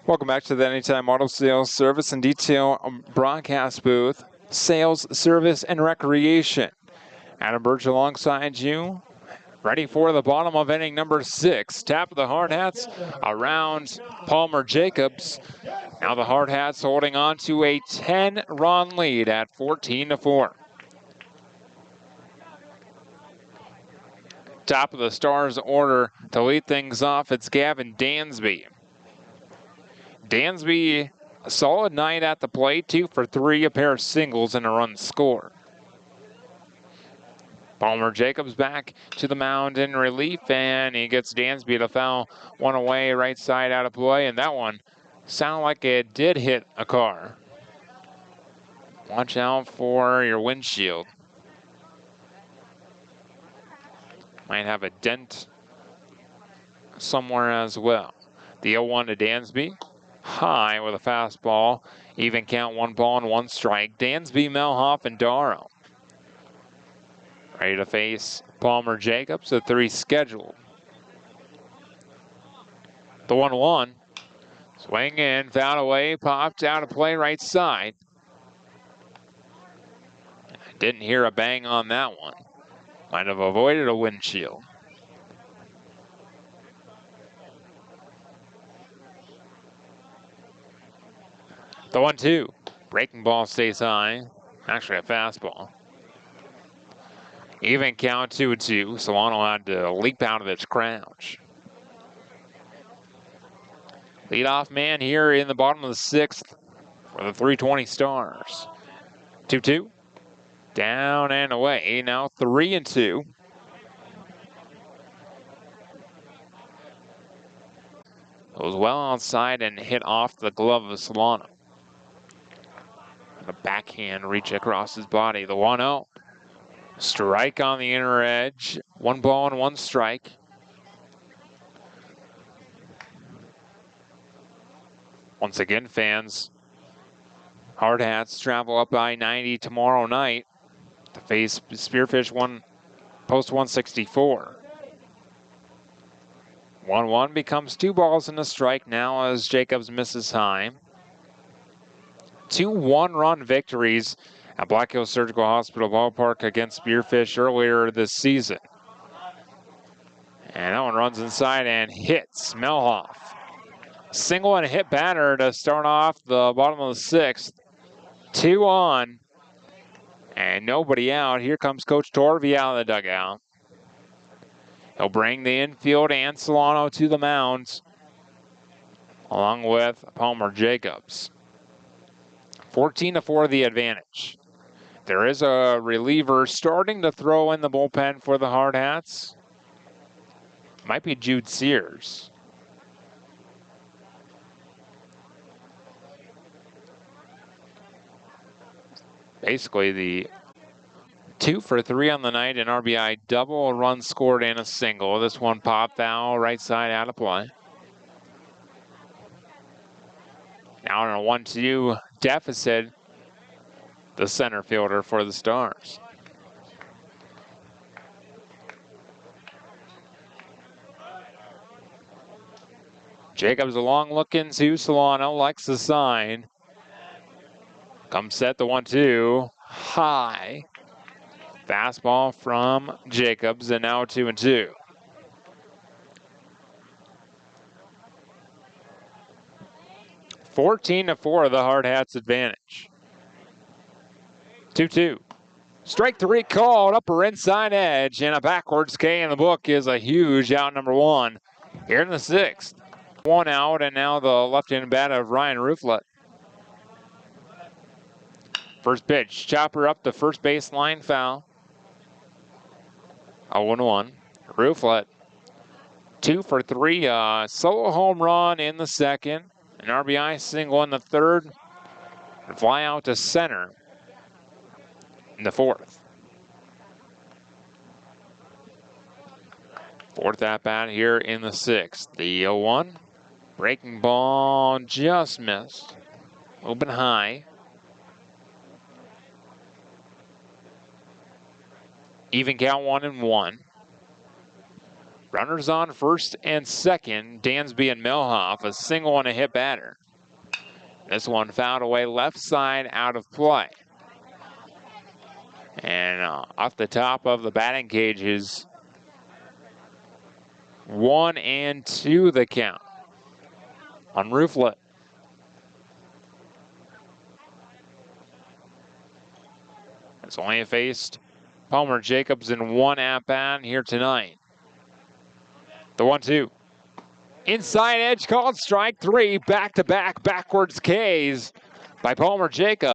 Welcome back to the Anytime Auto Sales Service and Detail Broadcast Booth, Sales, Service, and Recreation. Adam Birch alongside you, ready for the bottom of inning number 6. Tap of the Hardhats around Palmer Jacobs. Now the Hardhats holding on to a 10-run lead at 14-4. Top of the Stars order to lead things off, it's Gavin Dansby. Dansby, a solid night at the plate, 2 for 3, a pair of singles and a run scored. Palmer Jacobs back to the mound in relief, and he gets Dansby to foul one away, right side out of play, and that one sounded like it did hit a car. Watch out for your windshield. Might have a dent somewhere as well. The 0-1 to Dansby. High with a fastball. Even count, 1 ball and 1 strike. Dansby, Melhoff, and Darrow ready to face Palmer Jacobs, the 3 scheduled. The 1-1. Swing in, foul away, popped out of play right side. Didn't hear a bang on that one. Might have avoided a windshield. The 1-2. Breaking ball stays high. Actually a fastball. Even count 2-2. Solano had to leap out of its crouch. Leadoff man here in the bottom of the 6th for the 320 Stars. 2-2. Down and away. Now 3-2. Goes well outside and hit off the glove of Solano. A backhand reach across his body. The 1-0. Strike on the inner edge. 1 ball and 1 strike. Once again, fans, Hardhats travel up I-90 tomorrow night to face Spearfish post 164. 1-1 becomes 2 balls and a strike now as Jacobs misses high. 2 one-run victories at Black Hills Surgical Hospital Ballpark against Spearfish earlier this season. And that one runs inside and hits Melhoff. Single and a hit batter to start off the bottom of the 6th. 2 on and nobody out. Here comes Coach Torvey out of the dugout. He'll bring the infield and Solano to the mound, along with Palmer Jacobs. 14-4 the advantage. There is a reliever starting to throw in the bullpen for the Hardhats. Might be Jude Sears. Basically the 2 for 3 on the night, an RBI double, a run scored, and a single. This one popped foul, right side out of play. Now in a 1-2 deficit, the center fielder for the Stars. Jacobs a long look into Solano, likes the sign. Comes set the 1-2, high. Fastball from Jacobs, and now 2-2. (14-4) the Hardhats advantage. 2-2. Strike 3 called, upper inside edge, and a backwards K in the book is a huge out number 1 here in the 6th. 1 out, and now the left-handed bat of Ryan Rooflet. First pitch, chopper up the first baseline, foul. 0-1. Rooflet, 2 for 3, solo home run in the 2nd, an RBI single in the 3rd, and fly out to center in the 4th. 4th at bat here in the 6th. The 0-1, breaking ball just missed, open high. Even count 1-1. Runners on first and second. Dansby and Melhoff, a single and a hit batter. This one fouled away left side out of play. And off the top of the batting cages, 1-2 the count on Rooflet. It's only faced Palmer Jacobs in 1 at-bat here tonight. The 1-2. Inside edge called strike 3. Back-to-back backwards Ks by Palmer Jacobs.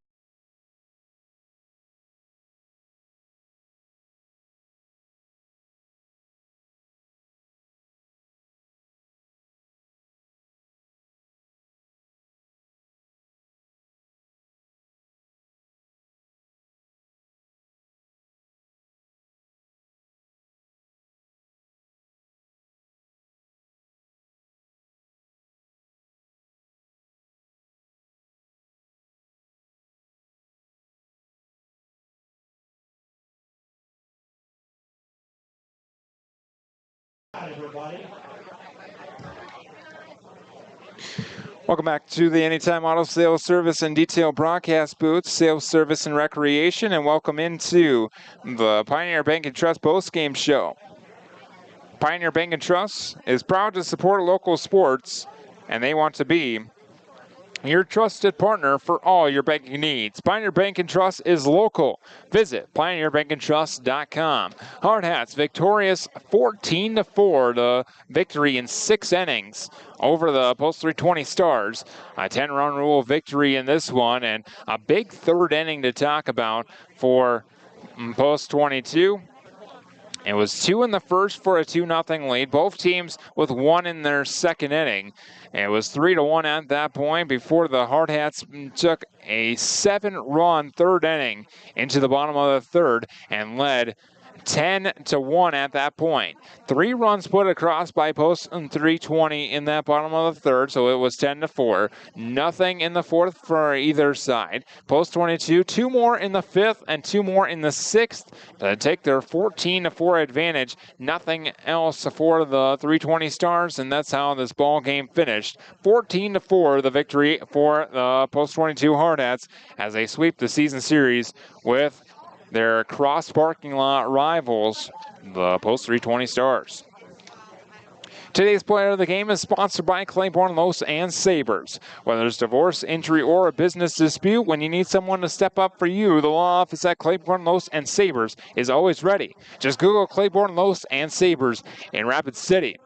Everybody. Welcome back to the Anytime Auto Sales Service and Detail Broadcast Booth, Sales Service and Recreation, and welcome into the Pioneer Bank and Trust Postgame Show. Pioneer Bank and Trust is proud to support local sports, and they want to be your trusted partner for all your banking needs. Pioneer Bank and Trust is local. Visit pioneerbankandtrust.com. Hardhats victorious 14-4, the victory in 6 innings over the Post 320 Stars. A 10-run rule victory in this one, and a big third inning to talk about for Post 22. It was 2 in the first for a 2-0 lead. Both teams with 1 in their second inning. It was 3-1 at that point before the Hardhats took a 7-run third inning into the bottom of the third and led 10-1 at that point. 3 runs put across by Post 320 in that bottom of the third, so it was 10-4. Nothing in the fourth for either side. Post 22, 2 more in the fifth and 2 more in the sixth to take their 14-4 advantage. Nothing else for the 320 Stars, and that's how this ball game finished. 14-4, the victory for the Post 22 Hardhats as they sweep the season series with their cross parking lot rivals, the Post 320 Stars. Today's player of the game is sponsored by Claiborne Los and Sabres. Whether it's divorce, injury, or a business dispute, when you need someone to step up for you, the law office at Claiborne Los and Sabres is always ready. Just Google Claiborne Los and Sabres in Rapid City.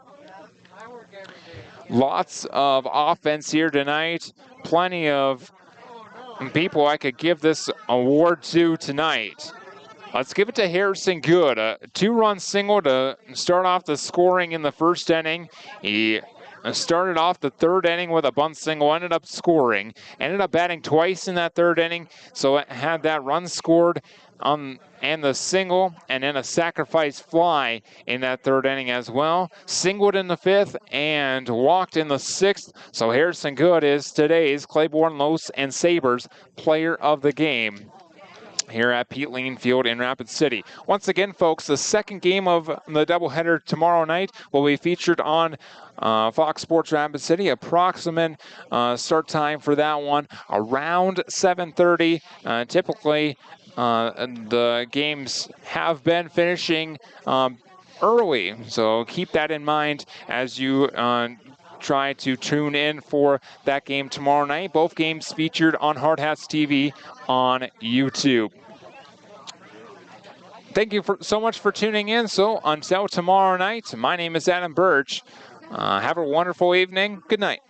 Lots of offense here tonight. Plenty of people I could give this award to tonight. Let's give it to Harrison Good. A 2-run single to start off the scoring in the first inning. He started off the third inning with a bunt single, ended up scoring, ended up batting twice in that third inning, so it had that run scored and the single, and then a sacrifice fly in that third inning as well. Singled in the fifth and walked in the sixth. So Harrison Good is today's Claiborne Los and Sabres player of the game here at Pete Lien Field in Rapid City. Once again, folks, the second game of the doubleheader tomorrow night will be featured on Fox Sports Rapid City. Approximate start time for that one around 7:30. Typically, the games have been finishing early, so keep that in mind as you try to tune in for that game tomorrow night. Both games featured on Hardhats TV on YouTube. Thank you so much for tuning in. So until tomorrow night, my name is Adam Birch. Have a wonderful evening. Good night.